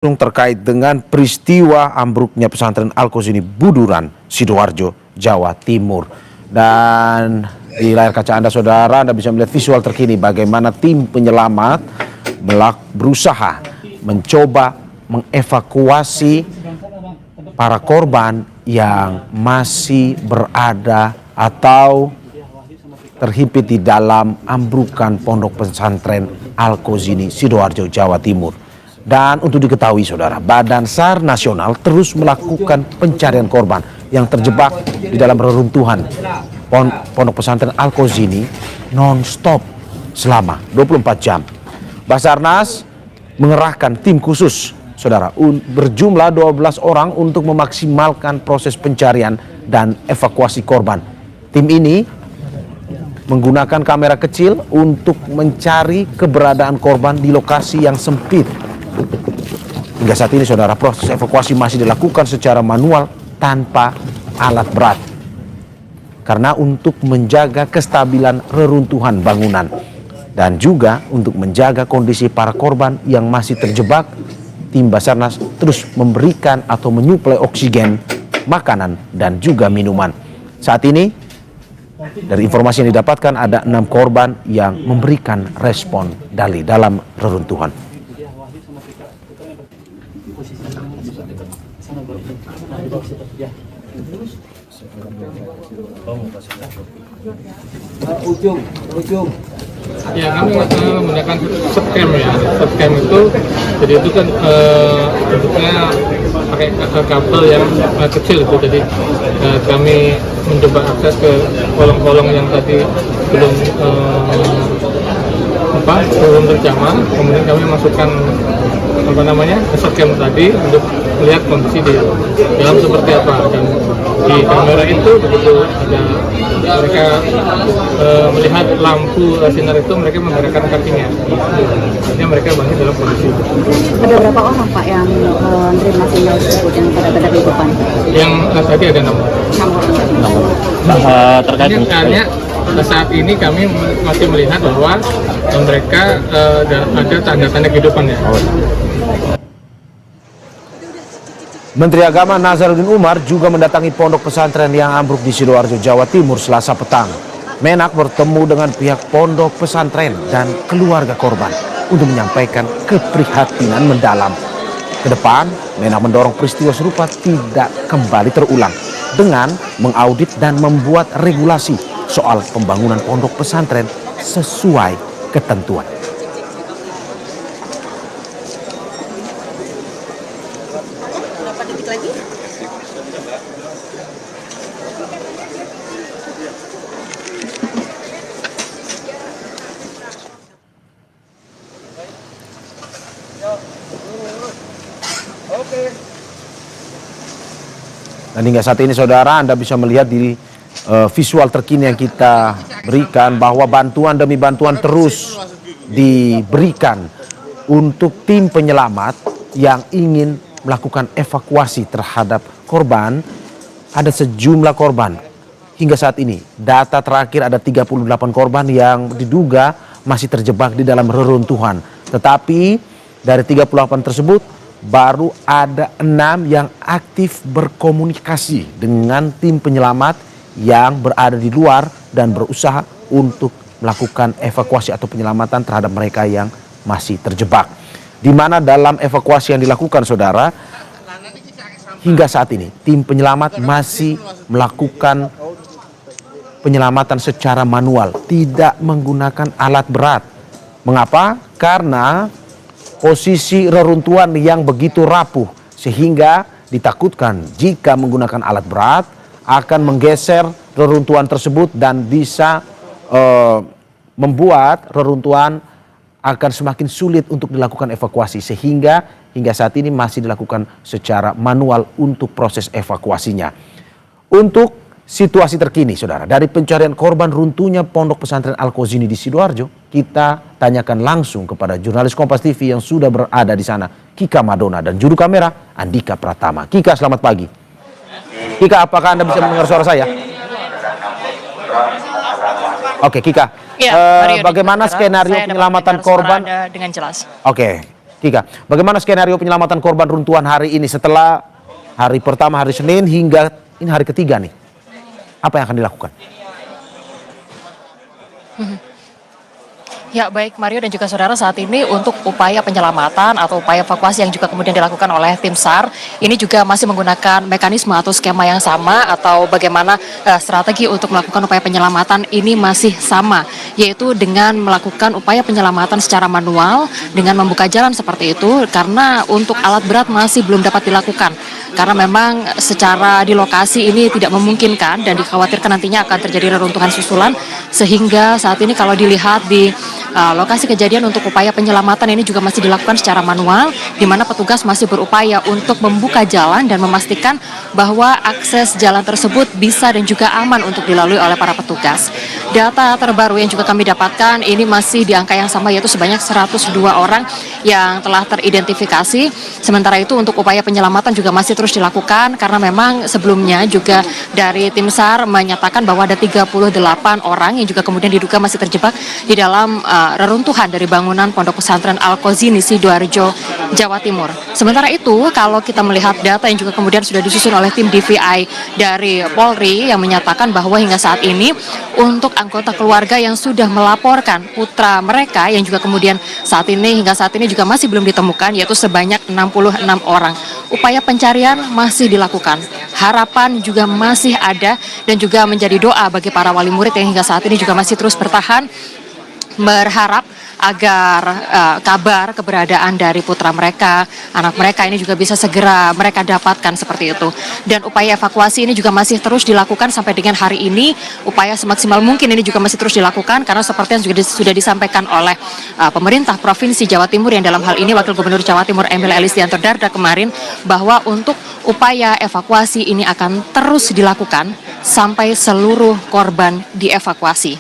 Terkait dengan peristiwa ambruknya pesantren Al-Qazini Buduran, Sidoarjo, Jawa Timur. Dan di layar kaca Anda saudara, Anda bisa melihat visual terkini bagaimana tim penyelamat berusaha mencoba mengevakuasi para korban yang masih berada atau terhimpit di dalam ambrukan pondok pesantren Al-Qazini Sidoarjo, Jawa Timur. Dan untuk diketahui saudara, Badan SAR Nasional terus melakukan pencarian korban yang terjebak di dalam reruntuhan pondok pesantren Al-Qazini non-stop selama 24 jam. Basarnas mengerahkan tim khusus saudara berjumlah 12 orang untuk memaksimalkan proses pencarian dan evakuasi korban. Tim ini menggunakan kamera kecil untuk mencari keberadaan korban di lokasi yang sempit. Hingga saat ini saudara, proses evakuasi masih dilakukan secara manual tanpa alat berat. Karena untuk menjaga kestabilan reruntuhan bangunan dan juga untuk menjaga kondisi para korban yang masih terjebak, tim Basarnas terus memberikan atau menyuplai oksigen, makanan dan juga minuman. Saat ini dari informasi yang didapatkan ada 6 korban yang memberikan respon dari dalam reruntuhan. Ya, kami menggunakan subcam ya. Subcam itu, jadi itu kan bentuknya pakai kabel yang kecil itu. Jadi kami mencoba akses ke kolong-kolong yang tadi belum terjamah. Kemudian kami masukkan subcam tadi untuk melihat kondisi di dalam seperti apa. Dan di kamera itu begitu ada mereka melihat lampu sinar itu, mereka menggerakkan kakinya. Artinya mereka masih dalam kondisi itu. Ada berapa orang Pak yang menerima sinyal tersebut yang pada kehidupan? Yang tadi ada 6 orang. Terkait saat ini kami masih melihat bahwa mereka ada tanda-tanda kehidupannya. Menteri Agama Nazaruddin Umar juga mendatangi pondok pesantren yang ambruk di Sidoarjo, Jawa Timur Selasa petang. Menak bertemu dengan pihak pondok pesantren dan keluarga korban untuk menyampaikan keprihatinan mendalam. Ke depan, Menak mendorong peristiwa serupa tidak kembali terulang dengan mengaudit dan membuat regulasi soal pembangunan pondok pesantren sesuai ketentuan. Dan hingga saat ini saudara, Anda bisa melihat di visual terkini yang kita berikan bahwa bantuan demi bantuan terus diberikan untuk tim penyelamat yang ingin melakukan evakuasi terhadap korban. Ada sejumlah korban hingga saat ini. Data terakhir ada 38 korban yang diduga masih terjebak di dalam reruntuhan. Tetapi dari 38 tersebut baru ada 6 yang aktif berkomunikasi dengan tim penyelamat yang berada di luar dan berusaha untuk melakukan evakuasi atau penyelamatan terhadap mereka yang masih terjebak. Di mana dalam evakuasi yang dilakukan saudara, hingga saat ini tim penyelamat masih melakukan penyelamatan secara manual, tidak menggunakan alat berat. Mengapa? Karena posisi reruntuhan yang begitu rapuh sehingga ditakutkan jika menggunakan alat berat akan menggeser reruntuhan tersebut dan bisa membuat reruntuhan akan semakin sulit untuk dilakukan evakuasi, sehingga hingga saat ini masih dilakukan secara manual untuk proses evakuasinya. Untuk situasi terkini saudara dari pencarian korban runtuhnya pondok pesantren Al-Qazini di Sidoarjo, kita tanyakan langsung kepada jurnalis Kompas TV yang sudah berada di sana, Kika Madona, dan juru kamera Andika Pratama. Kika, selamat pagi. Kika, apakah Anda bisa mendengar suara saya? Oke, Kika. Ya, bagaimana skenario penyelamatan korban? Dengan jelas. Oke. Kika, bagaimana skenario penyelamatan korban runtuhan hari ini setelah hari pertama hari Senin hingga ini hari ketiga nih? Apa yang akan dilakukan? Ya baik Mario dan juga saudara, saat ini untuk upaya penyelamatan atau upaya evakuasi yang juga kemudian dilakukan oleh tim SAR ini juga masih menggunakan mekanisme atau skema yang sama, atau bagaimana strategi untuk melakukan upaya penyelamatan ini masih sama, yaitu dengan melakukan upaya penyelamatan secara manual dengan membuka jalan seperti itu, karena untuk alat berat masih belum dapat dilakukan karena memang secara di lokasi ini tidak memungkinkan dan dikhawatirkan nantinya akan terjadi reruntuhan susulan, sehingga saat ini kalau dilihat di lokasi kejadian untuk upaya penyelamatan ini juga masih dilakukan secara manual, di mana petugas masih berupaya untuk membuka jalan dan memastikan bahwa akses jalan tersebut bisa dan juga aman untuk dilalui oleh para petugas. Data terbaru yang juga kami dapatkan ini masih di angka yang sama, yaitu sebanyak 102 orang yang telah teridentifikasi. Sementara itu untuk upaya penyelamatan juga masih terus dilakukan, karena memang sebelumnya juga dari tim SAR menyatakan bahwa ada 38 orang yang juga kemudian diduga masih terjebak di dalam reruntuhan dari bangunan Pondok Pesantren Al-Qazini Sidoarjo, Jawa Timur. Sementara itu, kalau kita melihat data yang juga kemudian sudah disusun oleh tim DVI dari Polri yang menyatakan bahwa hingga saat ini untuk anggota keluarga yang sudah melaporkan putra mereka yang juga kemudian hingga saat ini juga masih belum ditemukan, yaitu sebanyak 66 orang. Upaya pencarian masih dilakukan. Harapan juga masih ada dan juga menjadi doa bagi para wali murid yang hingga saat ini juga masih terus bertahan, berharap agar kabar keberadaan dari putra mereka, anak mereka ini juga bisa segera mereka dapatkan seperti itu. Dan upaya evakuasi ini juga masih terus dilakukan sampai dengan hari ini. Upaya semaksimal mungkin ini juga masih terus dilakukan, karena seperti yang juga sudah disampaikan oleh pemerintah Provinsi Jawa Timur, yang dalam hal ini Wakil Gubernur Jawa Timur Emil Elistianto Dardak kemarin, bahwa untuk upaya evakuasi ini akan terus dilakukan sampai seluruh korban dievakuasi.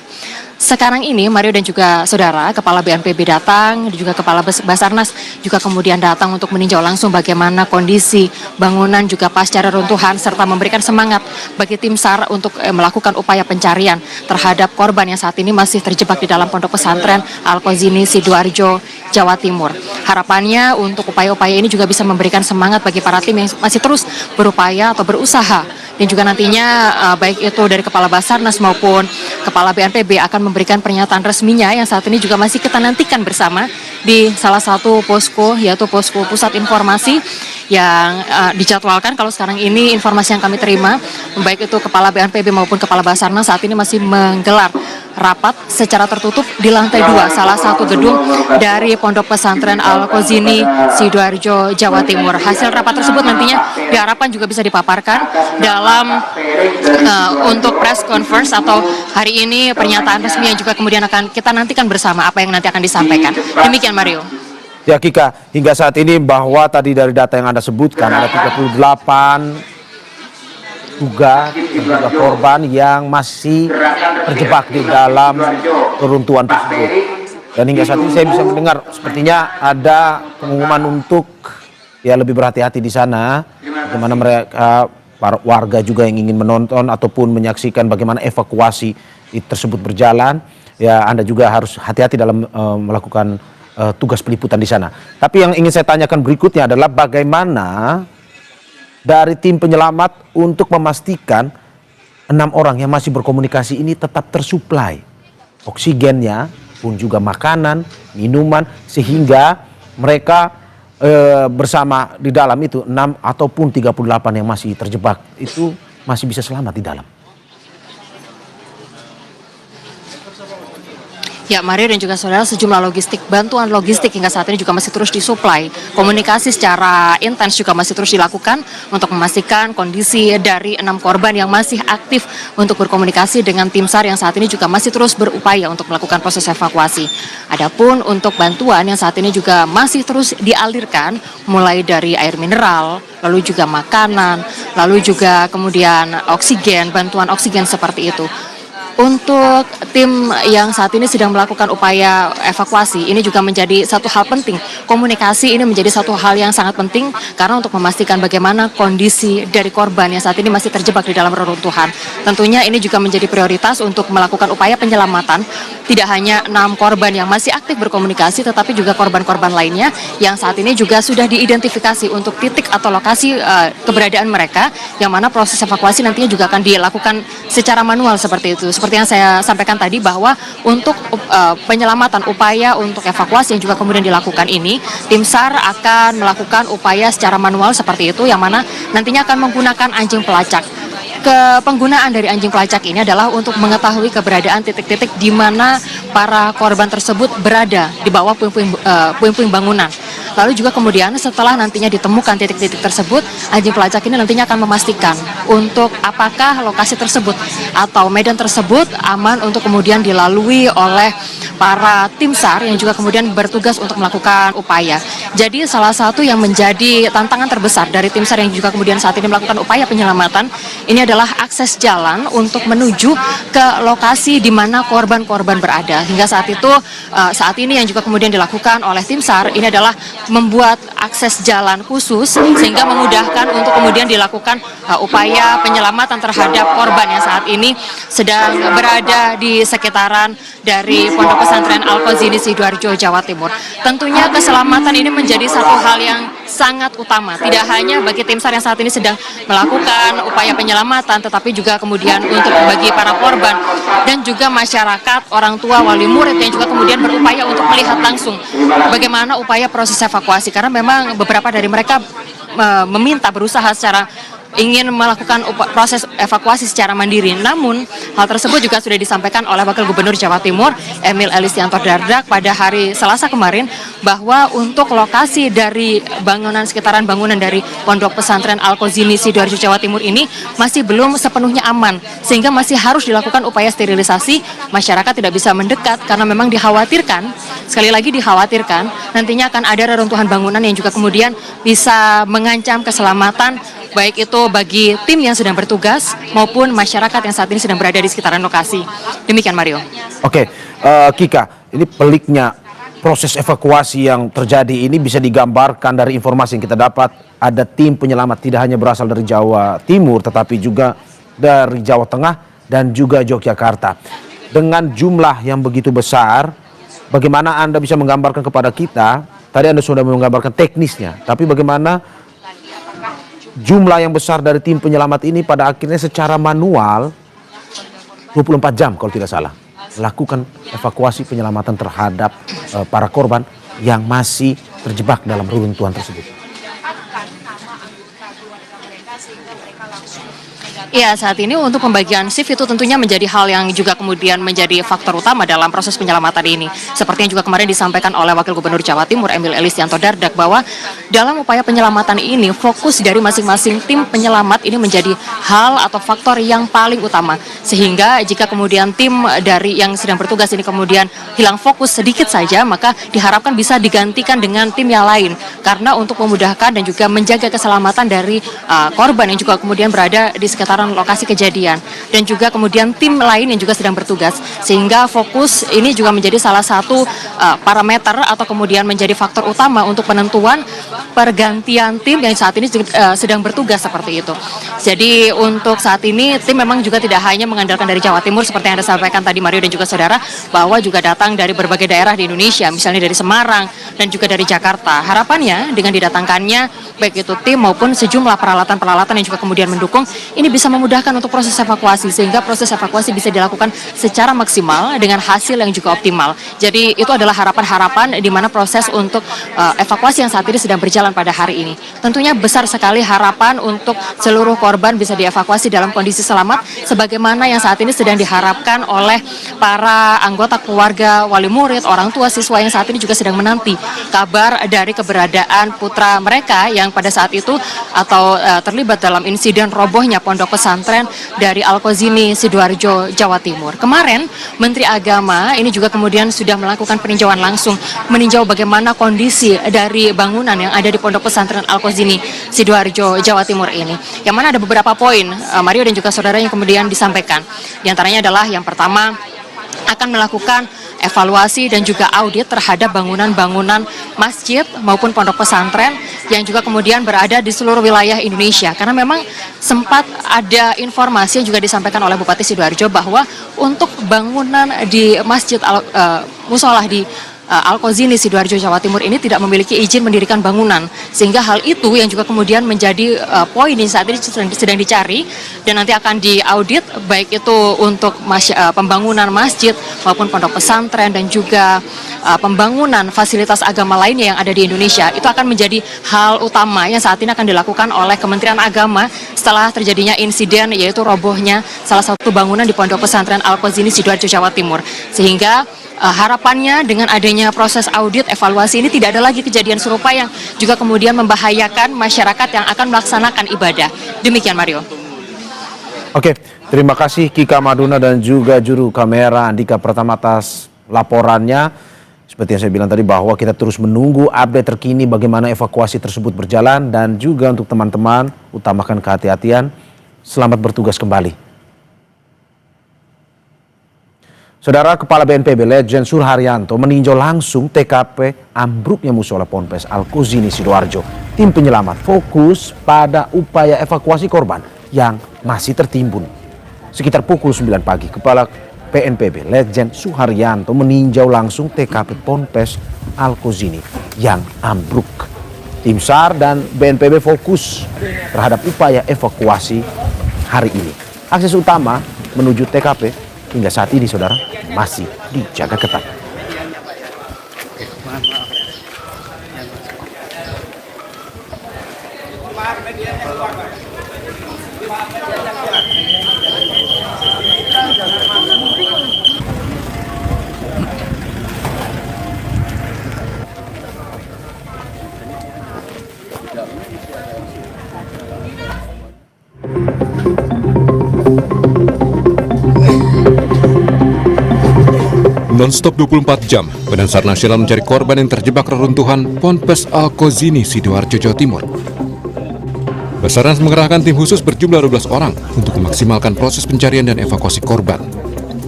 Sekarang ini Mario dan juga saudara, Kepala BNPB datang, dan juga Kepala Basarnas juga kemudian datang untuk meninjau langsung bagaimana kondisi bangunan juga pasca reruntuhan, serta memberikan semangat bagi tim SAR untuk melakukan upaya pencarian terhadap korban yang saat ini masih terjebak di dalam Pondok Pesantren Al-Qazini Sidoarjo, Jawa Timur. Harapannya untuk upaya-upaya ini juga bisa memberikan semangat bagi para tim yang masih terus berupaya atau berusaha, dan juga nantinya baik itu dari Kepala Basarnas maupun Kepala BNPB akan memberikan pernyataan resminya yang saat ini juga masih kita nantikan bersama di salah satu posko, yaitu posko pusat informasi yang dijadwalkan. Kalau sekarang ini informasi yang kami terima, baik itu Kepala BNPB maupun Kepala Basarnas saat ini masih menggelar rapat secara tertutup di lantai 2 salah satu gedung dari Pondok Pesantren Al-Qazini Sidoarjo, Jawa Timur. Hasil rapat tersebut nantinya diharapkan juga bisa dipaparkan dalam untuk press conference atau hari ini pernyataan resmi yang juga kemudian akan kita nantikan bersama apa yang nanti akan disampaikan. Demikian Mario. Ya Kika, hingga saat ini bahwa tadi dari data yang Anda sebutkan ada 38 juga korban yang masih terjebak di dalam reruntuhan tersebut. Dan hingga saat ini saya bisa mendengar sepertinya ada pengumuman untuk lebih berhati-hati di sana, bagaimana mereka para warga juga yang ingin menonton ataupun menyaksikan bagaimana evakuasi tersebut berjalan. Ya, Anda juga harus hati-hati dalam melakukan tugas peliputan di sana. Tapi yang ingin saya tanyakan berikutnya adalah bagaimana dari tim penyelamat untuk memastikan 6 orang yang masih berkomunikasi ini tetap tersuplai oksigennya pun juga makanan, minuman, sehingga mereka bersama di dalam itu 6 ataupun 38 yang masih terjebak itu masih bisa selamat di dalam. Ya Mario dan juga saudara, sejumlah bantuan logistik hingga saat ini juga masih terus disuplai. Komunikasi secara intens juga masih terus dilakukan untuk memastikan kondisi dari 6 korban yang masih aktif untuk berkomunikasi dengan tim SAR yang saat ini juga masih terus berupaya untuk melakukan proses evakuasi. Adapun untuk bantuan yang saat ini juga masih terus dialirkan, mulai dari air mineral, lalu juga makanan, lalu juga kemudian oksigen, bantuan oksigen seperti itu. Untuk tim yang saat ini sedang melakukan upaya evakuasi, ini juga menjadi satu hal penting. Komunikasi ini menjadi satu hal yang sangat penting karena untuk memastikan bagaimana kondisi dari korban yang saat ini masih terjebak di dalam reruntuhan. Tentunya ini juga menjadi prioritas untuk melakukan upaya penyelamatan. Tidak hanya 6 korban yang masih aktif berkomunikasi, tetapi juga korban-korban lainnya yang saat ini juga sudah diidentifikasi untuk titik atau lokasi keberadaan mereka, yang mana proses evakuasi nantinya juga akan dilakukan secara manual seperti itu. Seperti yang saya sampaikan tadi bahwa untuk penyelamatan upaya untuk evakuasi yang juga kemudian dilakukan ini, tim SAR akan melakukan upaya secara manual seperti itu, yang mana nantinya akan menggunakan anjing pelacak. Penggunaan dari anjing pelacak ini adalah untuk mengetahui keberadaan titik-titik di mana para korban tersebut berada di bawah puing-puing bangunan. Lalu juga kemudian setelah nantinya ditemukan titik-titik tersebut, anjing pelacak ini nantinya akan memastikan untuk apakah lokasi tersebut atau medan tersebut aman untuk kemudian dilalui oleh para tim SAR yang juga kemudian bertugas untuk melakukan upaya. Jadi salah satu yang menjadi tantangan terbesar dari tim SAR yang juga kemudian saat ini melakukan upaya penyelamatan ini adalah akses jalan untuk menuju ke lokasi di mana korban-korban berada. Hingga saat ini yang juga kemudian dilakukan oleh tim SAR ini adalah membuat akses jalan khusus sehingga memudahkan untuk kemudian dilakukan upaya penyelamatan terhadap korban yang saat ini sedang berada di sekitaran dari Pondok Pesantren Al-Qazini Sidoarjo, Jawa Timur. Tentunya keselamatan ini menjadi satu hal yang sangat utama, tidak hanya bagi tim SAR yang saat ini sedang melakukan upaya penyelamatan, tetapi juga kemudian untuk bagi para korban dan juga masyarakat, orang tua, wali murid yang juga kemudian berupaya untuk melihat langsung bagaimana upaya proses evakuasi, karena memang beberapa dari mereka meminta berusaha secara ingin melakukan proses evakuasi secara mandiri. Namun hal tersebut juga sudah disampaikan oleh Wakil Gubernur Jawa Timur Emil Elistianto Dardak pada hari Selasa kemarin, bahwa untuk lokasi dari sekitaran bangunan dari Pondok Pesantren Al-Qazini Sidoarjo, Jawa Timur ini masih belum sepenuhnya aman, sehingga masih harus dilakukan upaya sterilisasi. Masyarakat tidak bisa mendekat karena memang dikhawatirkan, sekali lagi dikhawatirkan, nantinya akan ada reruntuhan bangunan yang juga kemudian bisa mengancam keselamatan baik itu bagi tim yang sedang bertugas maupun masyarakat yang saat ini sedang berada di sekitaran lokasi. Demikian Mario. Oke, Kika, ini peliknya proses evakuasi yang terjadi ini bisa digambarkan dari informasi yang kita dapat. Ada tim penyelamat tidak hanya berasal dari Jawa Timur, tetapi juga dari Jawa Tengah dan juga Yogyakarta. Dengan jumlah yang begitu besar, bagaimana Anda bisa menggambarkan kepada kita? Tadi Anda sudah menggambarkan teknisnya, tapi bagaimana jumlah yang besar dari tim penyelamat ini pada akhirnya secara manual 24 jam kalau tidak salah lakukan evakuasi penyelamatan terhadap para korban yang masih terjebak dalam reruntuhan tersebut. Ya, saat ini untuk pembagian shift itu tentunya menjadi hal yang juga kemudian menjadi faktor utama dalam proses penyelamatan ini. Seperti yang juga kemarin disampaikan oleh Wakil Gubernur Jawa Timur Emil Elistianto Dardak, bahwa dalam upaya penyelamatan ini fokus dari masing-masing tim penyelamat ini menjadi hal atau faktor yang paling utama. Sehingga jika kemudian tim dari yang sedang bertugas ini kemudian hilang fokus sedikit saja, maka diharapkan bisa digantikan dengan tim yang lain. Karena untuk memudahkan dan juga menjaga keselamatan dari korban yang juga kemudian berada di sekitar lokasi kejadian, dan juga kemudian tim lain yang juga sedang bertugas, sehingga fokus ini juga menjadi salah satu parameter atau kemudian menjadi faktor utama untuk penentuan pergantian tim yang saat ini sedang bertugas seperti itu. Jadi untuk saat ini tim memang juga tidak hanya mengandalkan dari Jawa Timur seperti yang Anda sampaikan tadi Mario dan juga saudara, bahwa juga datang dari berbagai daerah di Indonesia, misalnya dari Semarang dan juga dari Jakarta. Harapannya dengan didatangkannya baik itu tim maupun sejumlah peralatan-peralatan yang juga kemudian mendukung, ini bisa memudahkan untuk proses evakuasi, sehingga proses evakuasi bisa dilakukan secara maksimal dengan hasil yang juga optimal. Jadi itu adalah harapan-harapan di mana proses untuk evakuasi yang saat ini sedang berjalan pada hari ini. Tentunya besar sekali harapan untuk seluruh korban bisa dievakuasi dalam kondisi selamat, sebagaimana yang saat ini sedang diharapkan oleh para anggota keluarga, wali murid, orang tua, siswa yang saat ini juga sedang menanti kabar dari keberadaan putra mereka yang pada saat itu atau terlibat dalam insiden robohnya pondok pesantren dari Al-Qazini Sidoarjo, Jawa Timur. Kemarin Menteri Agama ini juga kemudian sudah melakukan peninjauan langsung, meninjau bagaimana kondisi dari bangunan yang ada di pondok pesantren Al-Qazini Sidoarjo, Jawa Timur ini. Yang mana ada beberapa poin, Mario dan juga saudara, yang kemudian disampaikan. Di antaranya adalah yang pertama, akan melakukan evaluasi dan juga audit terhadap bangunan-bangunan masjid maupun pondok pesantren yang juga kemudian berada di seluruh wilayah Indonesia. Karena memang sempat ada informasi yang juga disampaikan oleh Bupati Sidoarjo bahwa untuk bangunan di masjid musolah di Al-Qazini Sidoarjo, Jawa Timur ini tidak memiliki izin mendirikan bangunan, sehingga hal itu yang juga kemudian menjadi poin yang saat ini sedang dicari dan nanti akan diaudit, baik itu untuk pembangunan masjid maupun pondok pesantren dan juga pembangunan fasilitas agama lainnya yang ada di Indonesia. Itu akan menjadi hal utama yang saat ini akan dilakukan oleh Kementerian Agama setelah terjadinya insiden, yaitu robohnya salah satu bangunan di pondok pesantren Al-Qazini Sidoarjo, Jawa Timur. Sehingga harapannya dengan adanya proses audit evaluasi ini tidak ada lagi kejadian serupa yang juga kemudian membahayakan masyarakat yang akan melaksanakan ibadah. Demikian, Mario. Oke, terima kasih Kika Maduna dan juga juru kamera Andika Pratama atas laporannya. Seperti yang saya bilang tadi bahwa kita terus menunggu update terkini bagaimana evakuasi tersebut berjalan, dan juga untuk teman-teman utamakan kehati-hatian. Selamat bertugas kembali. Saudara, Kepala BNPB Lejen Suharyanto meninjau langsung TKP ambruknya musola Ponpes Al-Qazini Sidoarjo. Tim penyelamat fokus pada upaya evakuasi korban yang masih tertimbun. Sekitar pukul 9 pagi, Kepala BNPB Lejen Suharyanto meninjau langsung TKP Ponpes Al-Qazini yang ambruk. Tim SAR dan BNPB fokus terhadap upaya evakuasi hari ini. Akses utama menuju TKP hingga saat ini, saudara, masih dijaga ketat. Non-stop 24 jam, Badan SAR Nasional mencari korban yang terjebak reruntuhan Ponpes Al-Qazini Sidoarjo, Jawa Timur. Basarnas mengerahkan tim khusus berjumlah 12 orang untuk memaksimalkan proses pencarian dan evakuasi korban.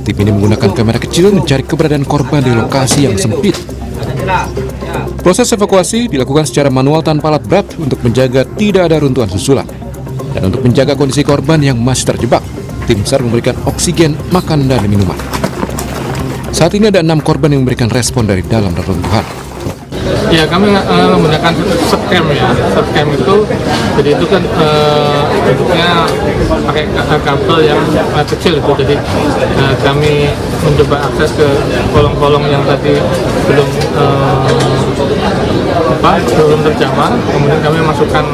Tim ini menggunakan kamera kecil mencari keberadaan korban di lokasi yang sempit. Proses evakuasi dilakukan secara manual tanpa alat berat untuk menjaga tidak ada runtuhan susulan. Dan untuk menjaga kondisi korban yang masih terjebak, tim SAR memberikan oksigen, makanan, dan minuman. Saat ini ada 6 korban yang memberikan respon dari dalam reruntuhan. Ya, kami menggunakan setcam ya. Setcam itu, jadi itu kan bentuknya pakai kabel yang kecil itu. Jadi kami mencoba akses ke kolong-kolong yang tadi belum terjamah. Kemudian kami masukkan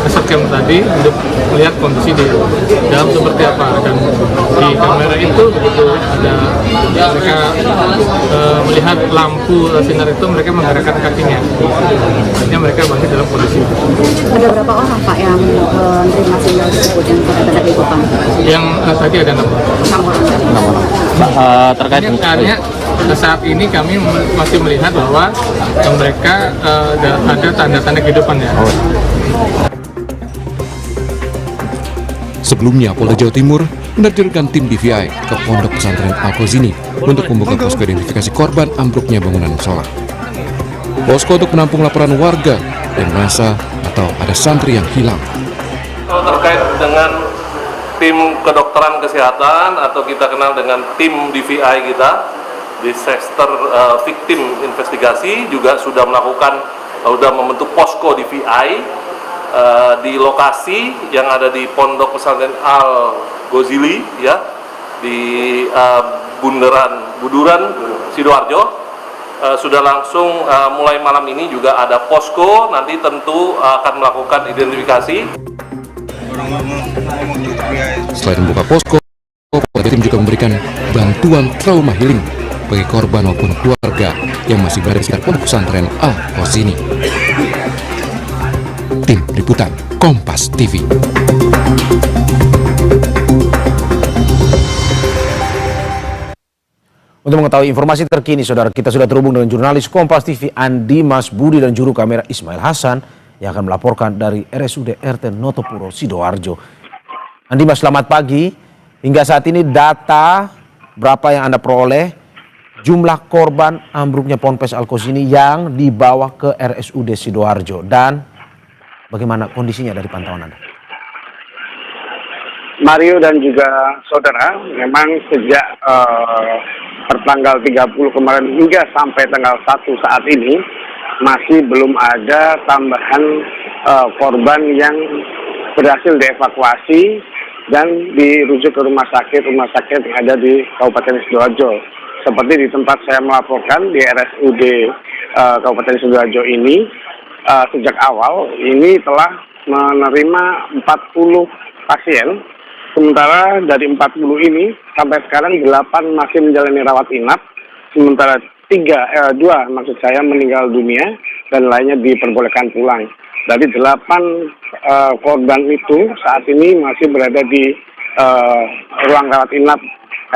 setcam tadi untuk melihat kondisi di dalam seperti apa. Dan di kamera itu begitu ada mereka melihat lampu sinar itu, mereka menggerakkan kakinya. Artinya mereka masih dalam kondisi. Ada berapa orang, Pak, yang menerima sinyal tersebut yang benar-benar ditemukan? Yang tadi ada 6 orang. Terkait Artinya saat ini kami masih melihat bahwa mereka ada tanda-tanda kehidupan ya. Sebelumnya, Polda Jawa Timur menerjunkan tim DVI ke pondok pesantren Al-Qazini untuk membuka posko identifikasi korban ambruknya bangunan musola. Posko untuk menampung laporan warga yang merasa atau ada santri yang hilang. Kalau terkait dengan tim kedokteran kesehatan atau kita kenal dengan tim DVI kita, Disaster Victim Investigasi, juga sudah membentuk posko DVI di lokasi yang ada di Pondok Pesantren Al-Qazini ya, di Buduran Sidoarjo. Sudah langsung mulai malam ini juga ada posko, nanti tentu akan melakukan identifikasi. Selain membuka posko, tim juga memberikan bantuan trauma healing bagi korban maupun keluarga yang masih berada di sekitar pondok pesantren Al-Qazini. Tim Liputan Kompas TV. Untuk mengetahui informasi terkini, saudara, kita sudah terhubung dengan jurnalis Kompas TV Andi Mas Budi dan juru kamera Ismail Hasan yang akan melaporkan dari RSUD RT Notopuro, Sidoarjo. Andi Mas, selamat pagi. Hingga saat ini data berapa yang Anda peroleh jumlah korban ambruknya Ponpes Al-Qazini yang dibawa ke RSUD Sidoarjo dan bagaimana kondisinya dari pantauan Anda? Mario dan juga saudara, memang sejak pertanggal 30 kemarin hingga sampai tanggal 1 saat ini masih belum ada tambahan korban yang berhasil dievakuasi dan dirujuk ke rumah sakit yang ada di Kabupaten Sidoarjo. Seperti di tempat saya melaporkan di RSUD Kabupaten Sidoarjo ini, sejak awal ini telah menerima 40 pasien. Sementara dari 40 ini sampai sekarang 8 masih menjalani rawat inap, sementara 2 maksud saya meninggal dunia dan lainnya diperbolehkan pulang. Dari 8 korban itu saat ini masih berada di ruang rawat inap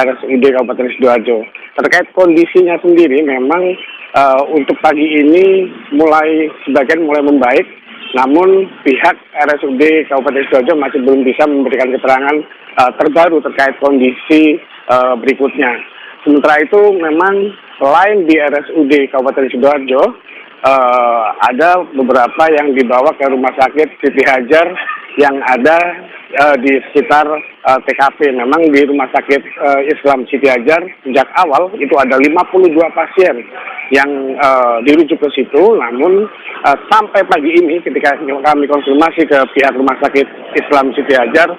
RSUD Kabupaten Sidoarjo. Terkait kondisinya sendiri memang untuk pagi ini sebagian mulai membaik. Namun pihak RSUD Kabupaten Sidoarjo masih belum bisa memberikan keterangan terbaru terkait kondisi berikutnya. Sementara itu memang selain di RSUD Kabupaten Sidoarjo, ada beberapa yang dibawa ke rumah sakit Siti Hajar yang ada di sekitar TKP. Memang di rumah sakit Islam Siti Hajar sejak awal itu ada 52 pasien yang dirujuk ke situ, namun sampai pagi ini ketika kami konfirmasi ke pihak rumah sakit Islam Siti Hajar,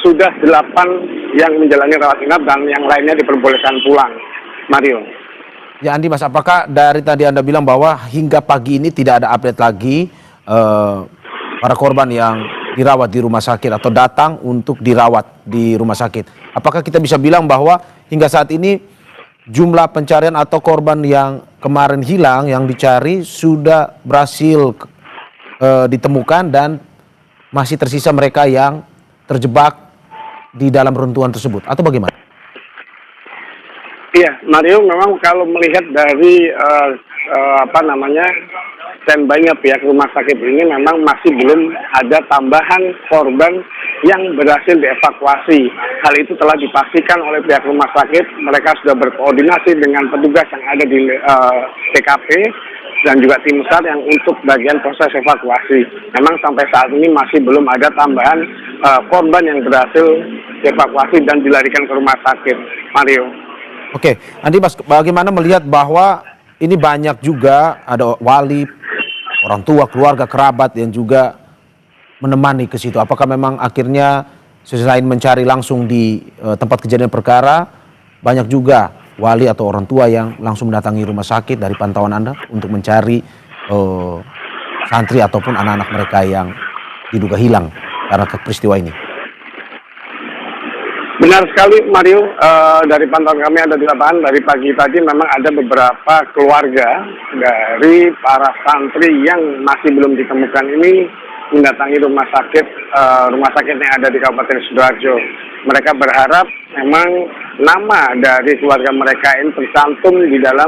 sudah 8 yang menjalani rawat inap dan yang lainnya diperbolehkan pulang. Mario. Ya Andi Mas, apakah dari tadi Anda bilang bahwa hingga pagi ini tidak ada update lagi para korban yang dirawat di rumah sakit atau datang untuk dirawat di rumah sakit? Apakah kita bisa bilang bahwa hingga saat ini jumlah pencarian atau korban yang kemarin hilang yang dicari sudah berhasil ditemukan dan masih tersisa mereka yang terjebak di dalam runtuhan tersebut atau bagaimana? Iya, Mario, memang kalau melihat dari standby-nya pihak rumah sakit ini memang masih belum ada tambahan korban yang berhasil dievakuasi. Hal itu telah dipastikan oleh pihak rumah sakit. Mereka sudah berkoordinasi dengan petugas yang ada di TKP dan juga tim SAR yang untuk bagian proses evakuasi. Memang sampai saat ini masih belum ada tambahan korban yang berhasil dievakuasi dan dilarikan ke rumah sakit. Mario. Oke, Andi Mas, bagaimana melihat bahwa ini banyak juga ada wali, orang tua, keluarga, kerabat yang juga menemani ke situ. Apakah memang akhirnya selain mencari langsung di tempat kejadian perkara, banyak juga wali atau orang tua yang langsung mendatangi rumah sakit dari pantauan Anda untuk mencari santri ataupun anak-anak mereka yang diduga hilang karena peristiwa ini? Benar sekali Mario, dari pantauan kami ada di lapangan dari pagi tadi memang ada beberapa keluarga dari para santri yang masih belum ditemukan ini mendatangi rumah sakit yang ada di Kabupaten Sidoarjo. Mereka berharap memang nama dari keluarga mereka ini tercantum di dalam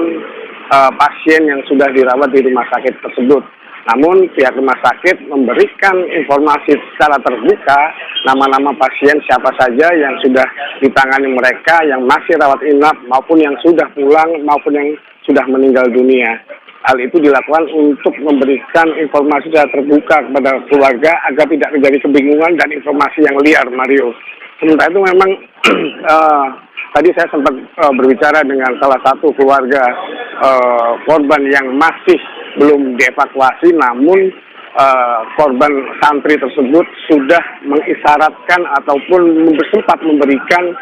pasien yang sudah dirawat di rumah sakit tersebut. Namun pihak rumah sakit memberikan informasi secara terbuka nama-nama pasien siapa saja yang sudah ditangani mereka, yang masih rawat inap maupun yang sudah pulang maupun yang sudah meninggal dunia. Hal itu dilakukan untuk memberikan informasi secara terbuka kepada keluarga agar tidak terjadi kebingungan dan informasi yang liar, Mario. Sementara itu memang tadi saya sempat berbicara dengan salah satu keluarga korban yang masih belum dievakuasi, namun korban santri tersebut sudah mengisyaratkan ataupun sempat memberikan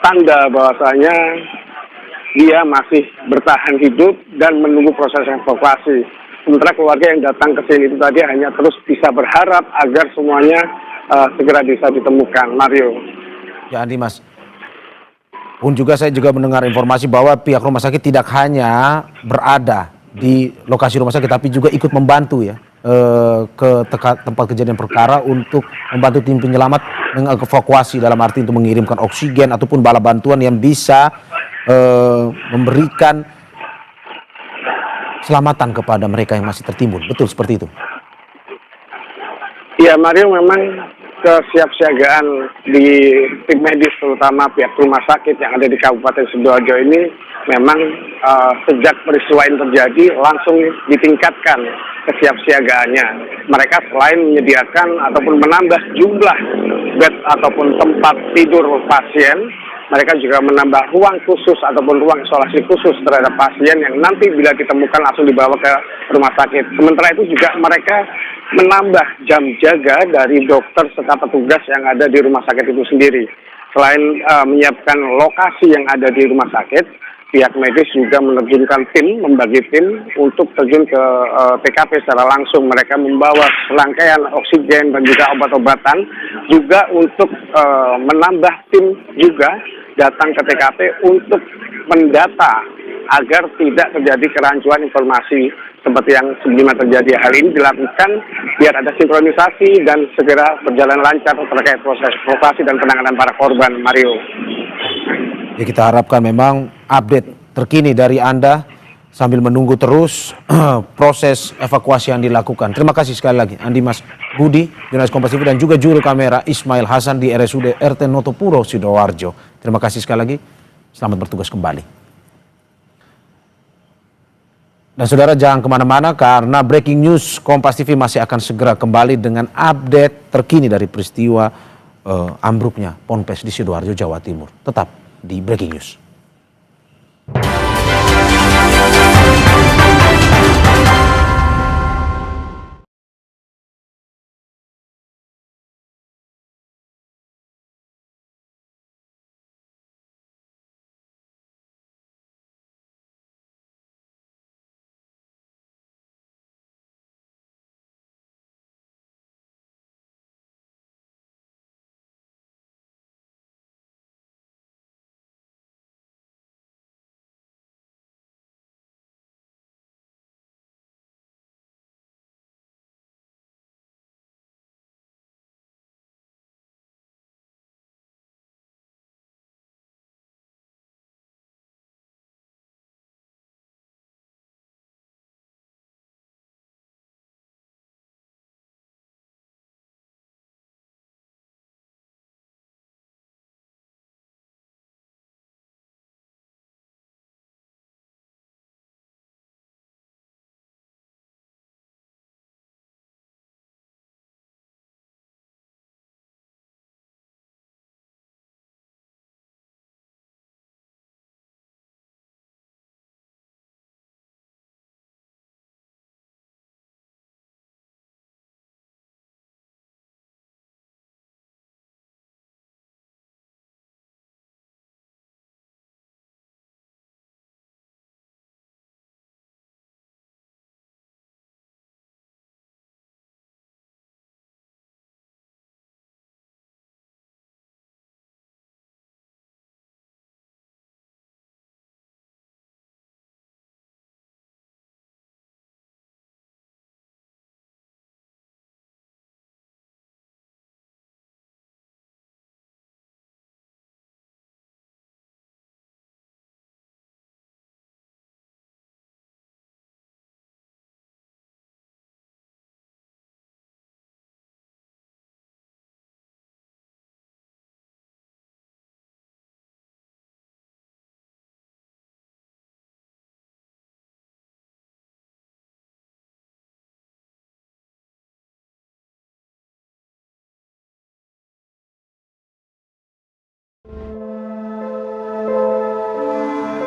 tanda bahwasanya dia masih bertahan hidup dan menunggu proses evakuasi. Sementara keluarga yang datang ke sini itu tadi hanya terus bisa berharap agar semuanya segera bisa ditemukan. Mario. Ya Andi Mas, pun juga saya juga mendengar informasi bahwa pihak rumah sakit tidak hanya berada di lokasi rumah sakit tapi juga ikut membantu ya ke tempat kejadian perkara untuk membantu tim penyelamat mengevakuasi, dalam arti untuk mengirimkan oksigen ataupun bala bantuan yang bisa memberikan keselamatan kepada mereka yang masih tertimbun. Betul seperti itu? Ya Mario, memang kesiapsiagaan di tim medis terutama pihak rumah sakit yang ada di Kabupaten Sidoarjo ini memang sejak peristiwa ini terjadi langsung ditingkatkan kesiapsiagaannya. Mereka selain menyediakan ataupun menambah jumlah bed ataupun tempat tidur pasien, mereka juga menambah ruang khusus ataupun ruang isolasi khusus terhadap pasien yang nanti bila ditemukan langsung dibawa ke rumah sakit. Sementara itu juga mereka menambah jam jaga dari dokter serta petugas yang ada di rumah sakit itu sendiri. Selain menyiapkan lokasi yang ada di rumah sakit, pihak medis juga menerjunkan tim, membagi tim untuk terjun ke TKP secara langsung. Mereka membawa serangkaian oksigen dan juga obat-obatan, juga untuk menambah tim juga datang ke TKP untuk mendata agar tidak terjadi kerancuan informasi seperti yang sebelumnya terjadi. Hal ini dilakukan biar ada sinkronisasi dan segera berjalan lancar terkait proses evakuasi dan penanganan para korban, Mario. Ya, kita harapkan memang update terkini dari Anda sambil menunggu terus proses evakuasi yang dilakukan. Terima kasih sekali lagi Andi Mas Budi, jurnalis Kompas TV, dan juga juru kamera Ismail Hasan di RSUD RT Notopuro Sidoarjo. Terima kasih sekali lagi. Selamat bertugas kembali. Dan saudara, jangan kemana-mana karena breaking news Kompas TV masih akan segera kembali dengan update terkini dari peristiwa ambruknya Ponpes di Sidoarjo, Jawa Timur. Tetap di breaking news.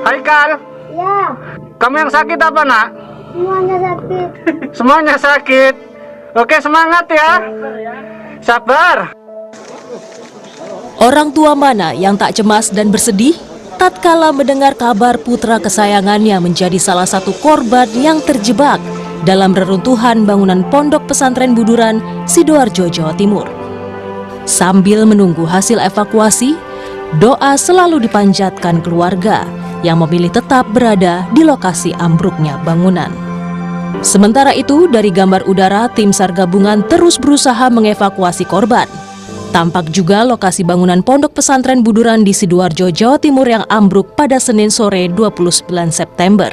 Haikal, Ya, kamu yang sakit apa nak? semuanya sakit. Semuanya sakit. Oke, semangat ya. Sabar. Orang tua mana yang tak cemas dan bersedih tatkala mendengar kabar putra kesayangannya menjadi salah satu korban yang terjebak dalam reruntuhan bangunan Pondok Pesantren Buduran, Sidoarjo, Jawa Timur. Sambil menunggu hasil evakuasi, doa selalu dipanjatkan keluarga yang memilih tetap berada di lokasi ambruknya bangunan. Sementara itu, dari gambar udara, tim SAR gabungan terus berusaha mengevakuasi korban. Tampak juga lokasi bangunan Pondok Pesantren Buduran di Sidoarjo, Jawa Timur yang ambruk pada Senin sore 29 September.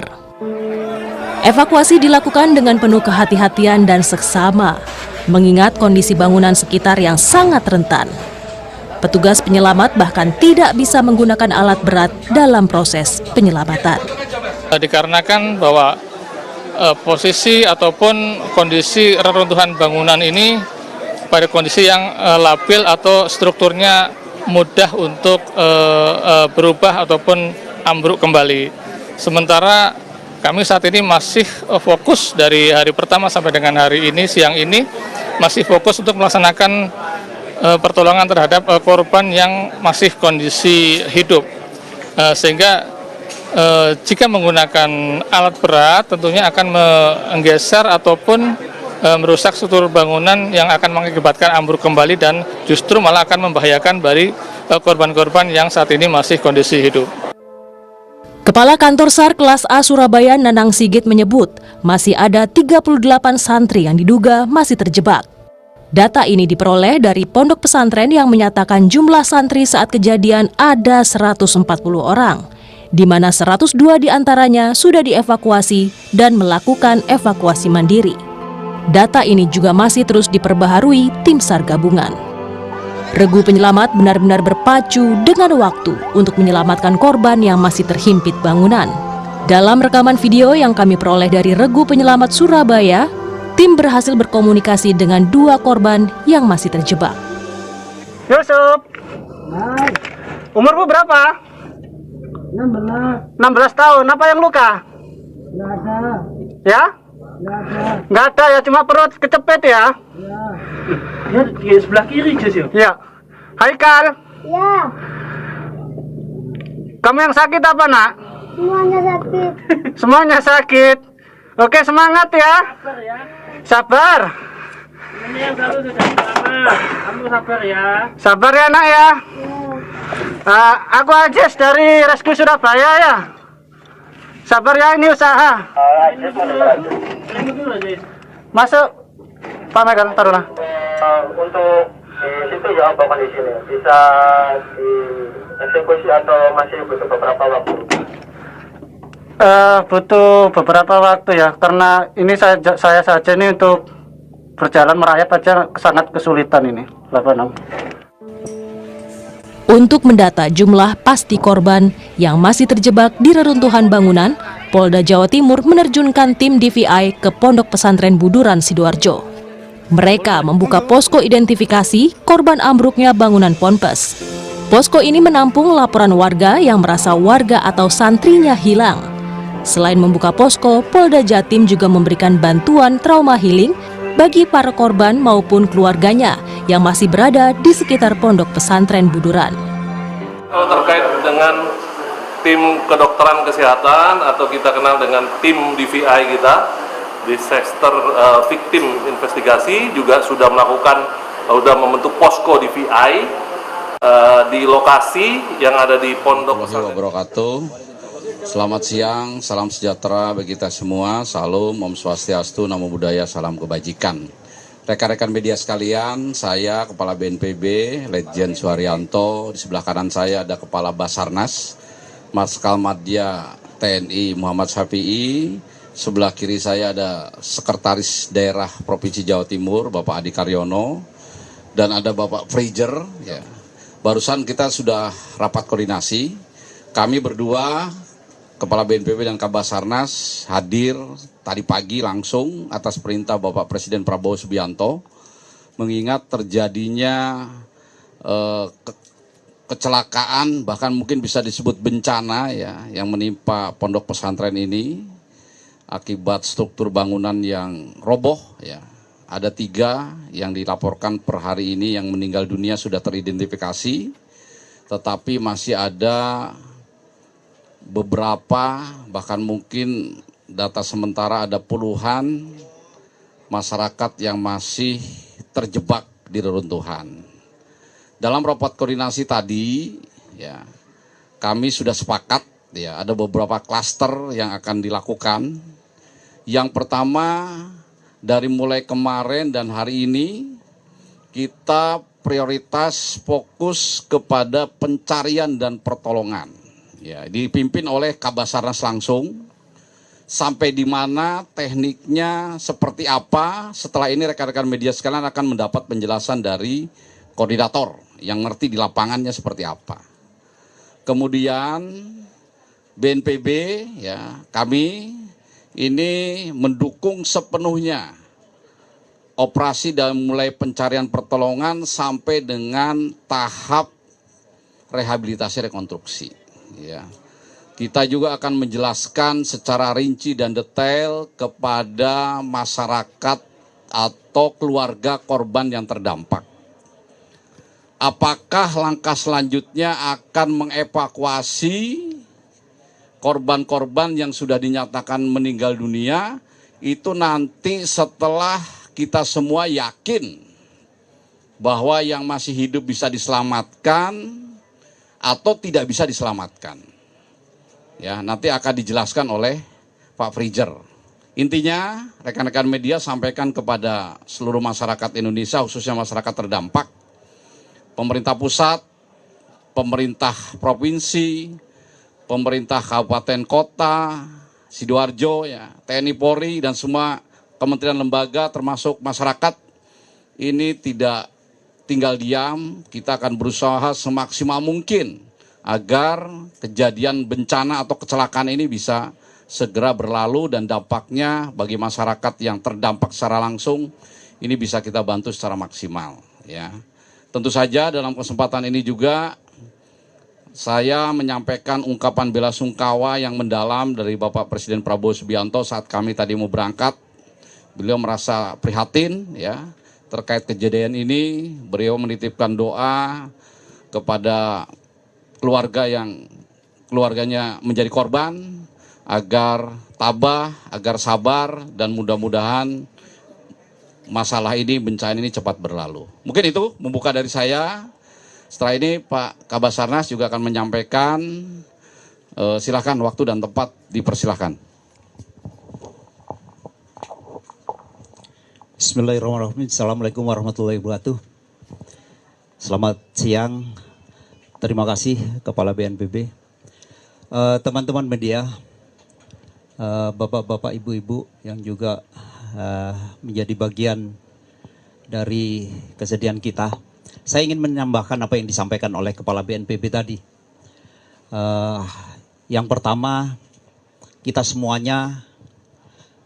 Evakuasi dilakukan dengan penuh kehati-hatian dan seksama, mengingat kondisi bangunan sekitar yang sangat rentan. Petugas penyelamat bahkan tidak bisa menggunakan alat berat dalam proses penyelamatan. Dikarenakan bahwa posisi ataupun kondisi reruntuhan bangunan ini pada kondisi yang labil atau strukturnya mudah untuk berubah ataupun ambruk kembali. Sementara kami saat ini masih fokus dari hari pertama sampai dengan hari ini, siang ini, masih fokus untuk melaksanakan pertolongan terhadap korban yang masih kondisi hidup. Sehingga jika menggunakan alat berat tentunya akan menggeser ataupun merusak struktur bangunan yang akan mengakibatkan ambruk kembali dan justru malah akan membahayakan bagi korban-korban yang saat ini masih kondisi hidup. Kepala Kantor SAR Kelas A Surabaya Nanang Sigit menyebut masih ada 38 santri yang diduga masih terjebak. Data ini diperoleh dari pondok pesantren yang menyatakan jumlah santri saat kejadian ada 140 orang, di mana 102 diantaranya sudah dievakuasi dan melakukan evakuasi mandiri. Data ini juga masih terus diperbaharui tim SAR gabungan. Regu penyelamat benar-benar berpacu dengan waktu untuk menyelamatkan korban yang masih terhimpit bangunan. Dalam rekaman video yang kami peroleh dari Regu Penyelamat Surabaya, tim berhasil berkomunikasi dengan 2 korban yang masih terjebak. Yusuf, umurmu berapa? 16 tahun. Apa yang luka? Nggak ada. Ya? Nggak ada ya, cuma perut kecepet ya? Ya, di sebelah kiri Jus. Ya. Haikal? Ya. Kamu yang sakit apa, Nak? Semuanya sakit. Semuanya sakit. Oke, semangat ya. Sabar ya. Sabar. Ini yang satu sudah selamat. Kamu sabar ya. Sabar ya, Nak ya. Aku Ajis dari Rescue Surabaya ya. Sabar ya, ini usaha. Masuk. Pak Megan, taruhlah. Untuk di situ ya apa kondisinya? Bisa dieksekusi atau masih butuh beberapa waktu? Butuh beberapa waktu ya, karena ini saya saja ini untuk berjalan merayap aja sangat kesulitan ini. 86. Untuk mendata jumlah pasti korban yang masih terjebak di reruntuhan bangunan, Polda Jawa Timur menerjunkan tim DVI ke Pondok Pesantren Buduran Sidoarjo. Mereka membuka posko identifikasi korban ambruknya bangunan ponpes. Posko ini menampung laporan warga yang merasa warga atau santrinya hilang. Selain membuka posko, Polda Jatim juga memberikan bantuan trauma healing bagi para korban maupun keluarganya yang masih berada di sekitar Pondok Pesantren Buduran. Kalau terkait dengan tim kedokteran kesehatan atau kita kenal dengan tim DVI kita, Disaster Victim Investigasi juga sudah membentuk posko DVI di lokasi yang ada di Pondok Pesantren. Selamat siang, salam sejahtera bagi kita semua. Salam, Om Swastiastu, Namo Buddhaya, salam kebajikan. Rekan-rekan media sekalian, saya Kepala BNPB, Letjen Suharyanto. Di sebelah kanan saya ada Kepala Basarnas, Marskal Madya TNI Muhammad Syafi'i. Sebelah kiri saya ada Sekretaris Daerah Provinsi Jawa Timur, Bapak Adi Karyono. Dan ada Bapak Fraser. Ya. Barusan kita sudah rapat koordinasi. Kami berdua, Kepala BNPB dan Kabasarnas hadir tadi pagi langsung atas perintah Bapak Presiden Prabowo Subianto mengingat terjadinya kecelakaan, bahkan mungkin bisa disebut bencana ya, yang menimpa pondok pesantren ini akibat struktur bangunan yang roboh ya. Ada 3 yang dilaporkan per hari ini yang meninggal dunia sudah teridentifikasi, tetapi masih ada beberapa, bahkan mungkin data sementara ada puluhan masyarakat yang masih terjebak di reruntuhan. Dalam rapat koordinasi tadi, ya, kami sudah sepakat, ya, ada beberapa klaster yang akan dilakukan. Yang pertama, dari mulai kemarin dan hari ini, kita prioritas fokus kepada pencarian dan pertolongan. Ya, dipimpin oleh Kabasarnas langsung. Sampai di mana tekniknya seperti apa, setelah ini rekan-rekan media sekalian akan mendapat penjelasan dari koordinator yang ngerti di lapangannya seperti apa. Kemudian BNPB, ya, kami ini mendukung sepenuhnya operasi dari mulai pencarian pertolongan sampai dengan tahap rehabilitasi rekonstruksi. Ya. Kita juga akan menjelaskan secara rinci dan detail kepada masyarakat atau keluarga korban yang terdampak. Apakah langkah selanjutnya akan mengevakuasi korban-korban yang sudah dinyatakan meninggal dunia, itu nanti setelah kita semua yakin bahwa yang masih hidup bisa diselamatkan atau tidak bisa diselamatkan. Ya, nanti akan dijelaskan oleh Pak Frijer. Intinya, rekan-rekan media sampaikan kepada seluruh masyarakat Indonesia, khususnya masyarakat terdampak, pemerintah pusat, pemerintah provinsi, pemerintah kabupaten kota, Sidoarjo, ya, TNI Polri, dan semua kementerian lembaga termasuk masyarakat, ini tidak tinggal diam, kita akan berusaha semaksimal mungkin agar kejadian bencana atau kecelakaan ini bisa segera berlalu dan dampaknya bagi masyarakat yang terdampak secara langsung ini bisa kita bantu secara maksimal. Ya, tentu saja dalam kesempatan ini juga saya menyampaikan ungkapan bela sungkawa yang mendalam dari Bapak Presiden Prabowo Subianto saat kami tadi mau berangkat. Beliau merasa prihatin, ya, terkait kejadian ini. Beliau menitipkan doa kepada keluarga yang keluarganya menjadi korban agar tabah, agar sabar, dan mudah-mudahan masalah ini, bencana ini cepat berlalu. Mungkin itu membuka dari saya. Setelah ini Pak Kabasarnas juga akan menyampaikan. Silakan, waktu dan tempat dipersilahkan. Bismillahirrahmanirrahim. Assalamualaikum warahmatullahi wabarakatuh. Selamat siang. Terima kasih Kepala BNPB, teman-teman media, bapak-bapak, ibu-ibu yang juga menjadi bagian dari kesedihan kita. Saya ingin menambahkan apa yang disampaikan oleh Kepala BNPB tadi. Yang pertama, kita semuanya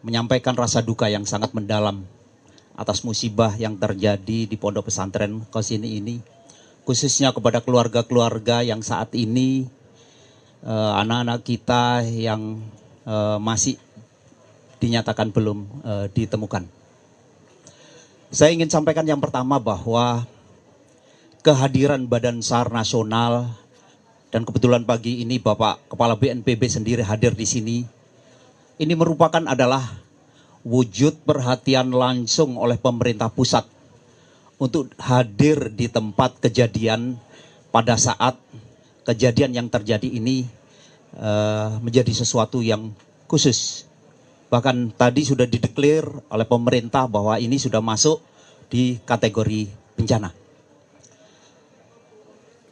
menyampaikan rasa duka yang sangat mendalam atas musibah yang terjadi di Pondok Pesantren Alkozini ini. Khususnya kepada keluarga-keluarga yang saat ini anak-anak kita yang masih dinyatakan belum ditemukan. Saya ingin sampaikan yang pertama bahwa kehadiran Badan SAR Nasional dan kebetulan pagi ini Bapak Kepala BNPB sendiri hadir di sini. Ini merupakan adalah wujud perhatian langsung oleh pemerintah pusat untuk hadir di tempat kejadian pada saat kejadian yang terjadi ini menjadi sesuatu yang khusus. Bahkan tadi sudah dideklar oleh pemerintah bahwa ini sudah masuk di kategori bencana.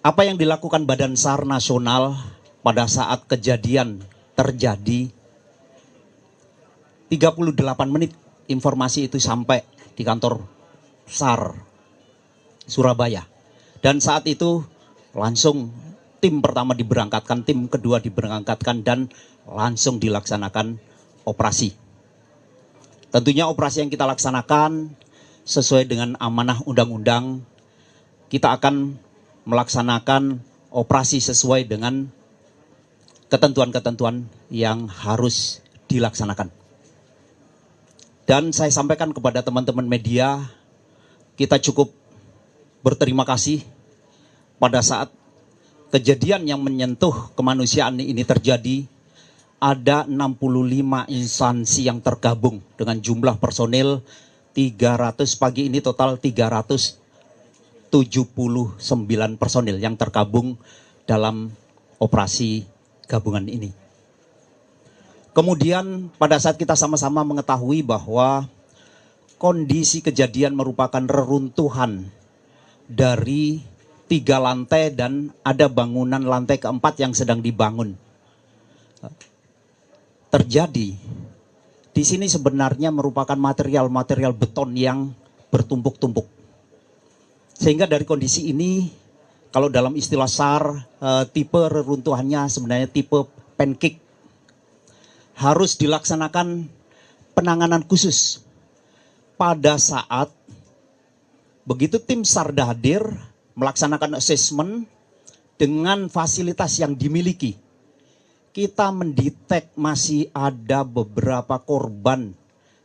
Apa yang dilakukan Badan SAR Nasional pada saat kejadian terjadi, 38 menit informasi itu sampai di kantor SAR Surabaya. Dan saat itu langsung tim pertama diberangkatkan, tim kedua diberangkatkan, dan langsung dilaksanakan operasi. Tentunya operasi yang kita laksanakan sesuai dengan amanah undang-undang. Kita akan melaksanakan operasi sesuai dengan ketentuan-ketentuan yang harus dilaksanakan. Dan saya sampaikan kepada teman-teman media, kita cukup berterima kasih pada saat kejadian yang menyentuh kemanusiaan ini terjadi. Ada 65 instansi yang tergabung dengan jumlah personil 300, pagi ini total 379 personil yang tergabung dalam operasi gabungan ini. Kemudian pada saat kita sama-sama mengetahui bahwa kondisi kejadian merupakan reruntuhan dari 3 lantai dan ada bangunan lantai keempat yang sedang dibangun. Terjadi di sini sebenarnya merupakan material-material beton yang bertumpuk-tumpuk. Sehingga dari kondisi ini, kalau dalam istilah SAR, tipe reruntuhannya sebenarnya tipe pancake. Harus dilaksanakan penanganan khusus. Pada saat begitu tim SAR hadir melaksanakan assessment dengan fasilitas yang dimiliki, kita mendetek masih ada beberapa korban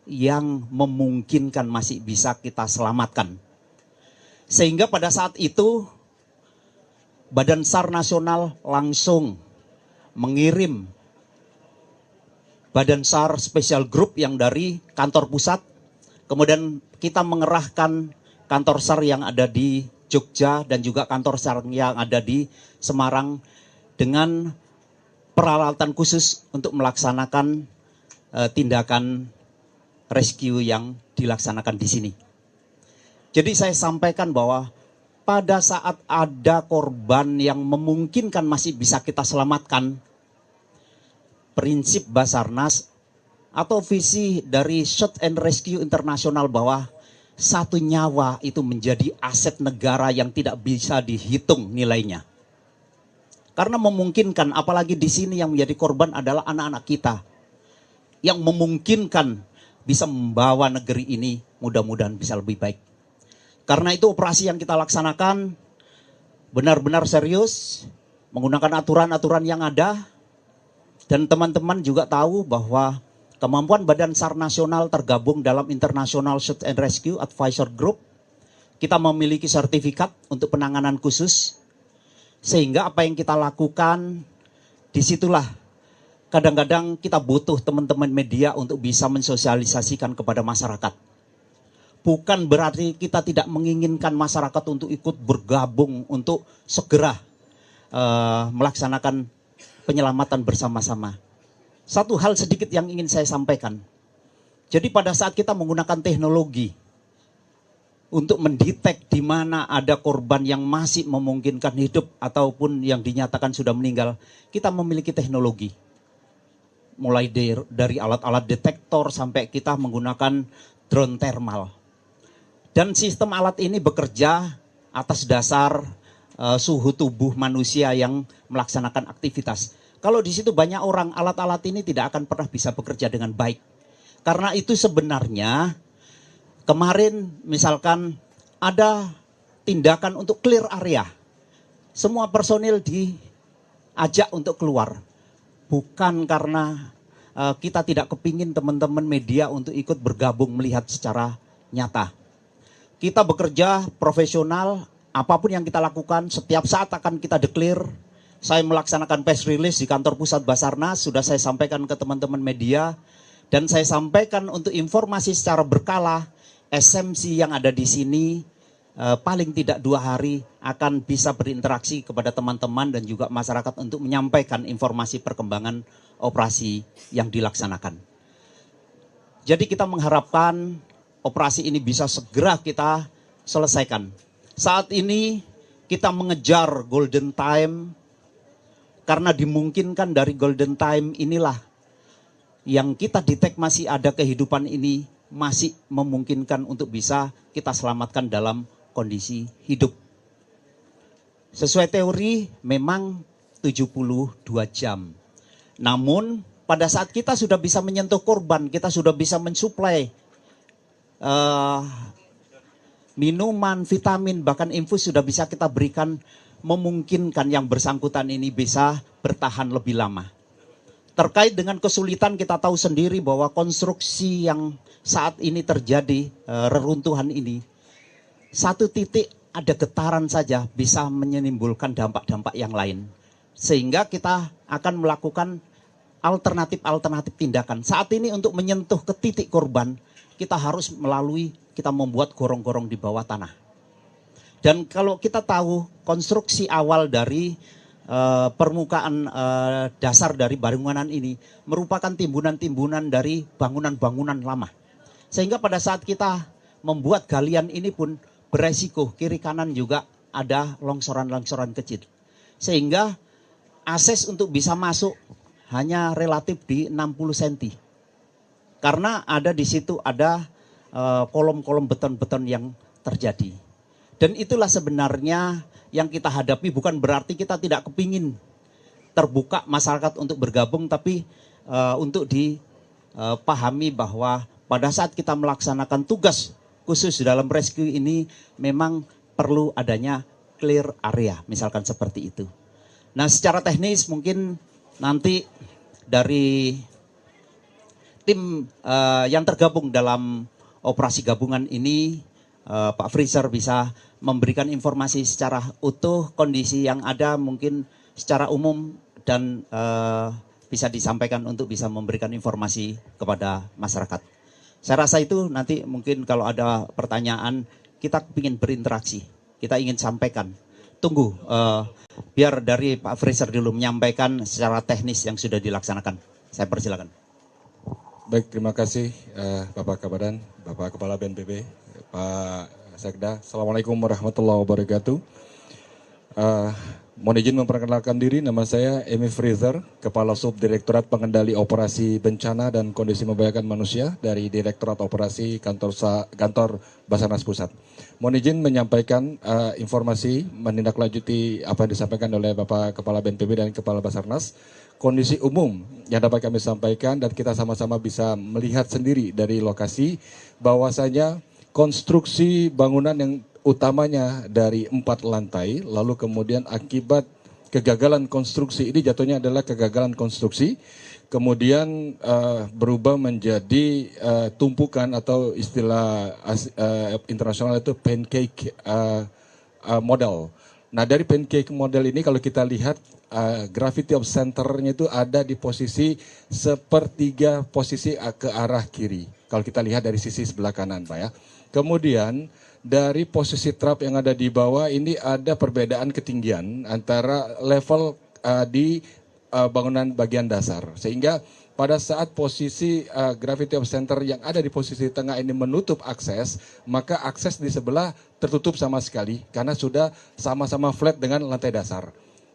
yang memungkinkan masih bisa kita selamatkan. Sehingga pada saat itu Badan SAR Nasional langsung mengirim Badan SAR Special Group yang dari kantor pusat. Kemudian kita mengerahkan kantor SAR yang ada di Jogja dan juga kantor SAR yang ada di Semarang dengan peralatan khusus untuk melaksanakan tindakan rescue yang dilaksanakan di sini. Jadi saya sampaikan bahwa pada saat ada korban yang memungkinkan masih bisa kita selamatkan, prinsip Basarnas atau visi dari Search and Rescue Internasional bahwa satu nyawa itu menjadi aset negara yang tidak bisa dihitung nilainya. Karena memungkinkan, apalagi di sini yang menjadi korban adalah anak-anak kita. Yang memungkinkan bisa membawa negeri ini mudah-mudahan bisa lebih baik. Karena itu operasi yang kita laksanakan benar-benar serius, menggunakan aturan-aturan yang ada. Dan teman-teman juga tahu bahwa kemampuan Badan SAR Nasional tergabung dalam International Search and Rescue Advisor Group. Kita memiliki sertifikat untuk penanganan khusus. Sehingga apa yang kita lakukan, disitulah kadang-kadang kita butuh teman-teman media untuk bisa mensosialisasikan kepada masyarakat. Bukan berarti kita tidak menginginkan masyarakat untuk ikut bergabung untuk segera melaksanakan penyelamatan bersama-sama. Satu hal sedikit yang ingin saya sampaikan. Jadi pada saat kita menggunakan teknologi untuk mendetek di mana ada korban yang masih memungkinkan hidup ataupun yang dinyatakan sudah meninggal, kita memiliki teknologi. Mulai dari alat-alat detektor sampai kita menggunakan drone thermal. Dan sistem alat ini bekerja atas dasar suhu tubuh manusia yang melaksanakan aktivitas. Kalau di situ banyak orang, alat-alat ini tidak akan pernah bisa bekerja dengan baik. Karena itu sebenarnya kemarin misalkan ada tindakan untuk clear area. Semua personil diajak untuk keluar. Bukan karena kita tidak kepingin teman-teman media untuk ikut bergabung melihat secara nyata. Kita bekerja profesional, apapun yang kita lakukan setiap saat akan kita declare. Saya melaksanakan press release di kantor pusat Basarnas, sudah saya sampaikan ke teman-teman media. Dan saya sampaikan untuk informasi secara berkala, SMC yang ada di sini paling tidak 2 hari akan bisa berinteraksi kepada teman-teman dan juga masyarakat untuk menyampaikan informasi perkembangan operasi yang dilaksanakan. Jadi kita mengharapkan operasi ini bisa segera kita selesaikan. Saat ini kita mengejar golden time, karena dimungkinkan dari golden time inilah yang kita detek masih ada kehidupan ini masih memungkinkan untuk bisa kita selamatkan dalam kondisi hidup. Sesuai teori memang 72 jam. Namun pada saat kita sudah bisa menyentuh korban, kita sudah bisa mensuplai minuman, vitamin, bahkan infus sudah bisa kita berikan, memungkinkan yang bersangkutan ini bisa bertahan lebih lama. Terkait dengan kesulitan kita tahu sendiri bahwa konstruksi yang saat ini terjadi, reruntuhan ini, satu titik ada getaran saja bisa menimbulkan dampak-dampak yang lain. Sehingga kita akan melakukan alternatif-alternatif tindakan. Saat ini untuk menyentuh ke titik korban, kita harus kita membuat gorong-gorong di bawah tanah. Dan kalau kita tahu konstruksi awal dari permukaan dasar dari bangunan ini merupakan timbunan-timbunan dari bangunan-bangunan lama. Sehingga pada saat kita membuat galian ini pun beresiko kiri kanan juga ada longsoran-longsoran kecil. Sehingga akses untuk bisa masuk hanya relatif di 60 cm. Karena ada di situ ada kolom-kolom beton-beton yang terjadi. Dan itulah sebenarnya yang kita hadapi, bukan berarti kita tidak kepingin terbuka masyarakat untuk bergabung, tapi untuk dipahami bahwa pada saat kita melaksanakan tugas khusus dalam rescue ini memang perlu adanya clear area, misalkan seperti itu. Nah, secara teknis mungkin nanti dari tim yang tergabung dalam operasi gabungan ini, Pak Freezer bisa memberikan informasi secara utuh kondisi yang ada mungkin secara umum dan bisa disampaikan untuk bisa memberikan informasi kepada masyarakat. Saya rasa itu nanti mungkin kalau ada pertanyaan kita ingin berinteraksi, kita ingin sampaikan. Tunggu biar dari Pak Freezer dulu menyampaikan secara teknis yang sudah dilaksanakan. Saya persilakan. Baik, terima kasih Bapak Kabadan, Bapak Kepala BNPB, Pak Sekda. Assalamualaikum warahmatullahi wabarakatuh. Mohon izin memperkenalkan diri, nama saya Emi Freezer, Kepala Subdirektorat Pengendali Operasi Bencana dan Kondisi Membahayakan Manusia dari Direktorat Operasi Kantor Basarnas Pusat. Mohon izin menyampaikan informasi menindaklanjuti apa yang disampaikan oleh Bapak Kepala BNPB dan Kepala Basarnas. Kondisi umum yang dapat kami sampaikan dan kita sama-sama bisa melihat sendiri dari lokasi bahwasanya konstruksi bangunan yang utamanya dari 4 lantai, lalu kemudian akibat kegagalan konstruksi ini jatuhnya adalah kegagalan konstruksi, kemudian berubah menjadi tumpukan atau istilah internasional itu pancake model. Nah, dari pancake model ini kalau kita lihat gravity of center-nya itu ada di posisi sepertiga posisi ke arah kiri. Kalau kita lihat dari sisi sebelah kanan, Pak ya. Kemudian dari posisi trap yang ada di bawah ini ada perbedaan ketinggian antara level di bangunan bagian dasar. Sehingga pada saat posisi gravity of center yang ada di posisi tengah ini menutup akses, maka akses di sebelah tertutup sama sekali karena sudah sama-sama flat dengan lantai dasar.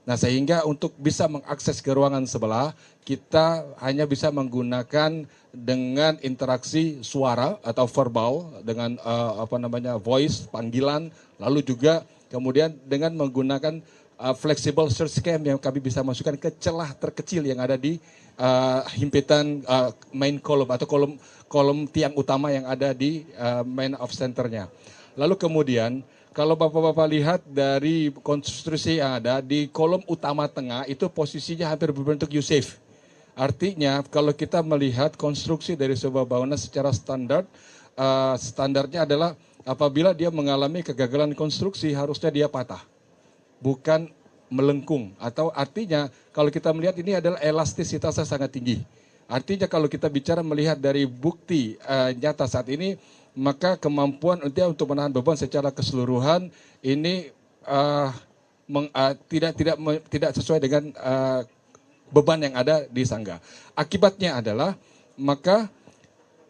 Nah, sehingga untuk bisa mengakses ke ruangan sebelah, kita hanya bisa menggunakan dengan interaksi suara atau verbal dengan voice, panggilan, lalu juga kemudian dengan menggunakan flexible search cam yang kami bisa masukkan ke celah terkecil yang ada di himpitan main column atau kolom tiang utama yang ada di main of centernya. Lalu kemudian kalau Bapak-Bapak lihat dari konstruksi yang ada di kolom utama tengah itu posisinya hampir berbentuk U-shape. Artinya kalau kita melihat konstruksi dari sebuah bangunan secara standar, standarnya adalah apabila dia mengalami kegagalan konstruksi harusnya dia patah, bukan melengkung. Atau artinya kalau kita melihat ini adalah elastisitasnya sangat tinggi. Artinya kalau kita bicara melihat dari bukti nyata saat ini, maka kemampuan dia untuk menahan beban secara keseluruhan ini tidak sesuai dengan beban yang ada di Sangga. Akibatnya adalah maka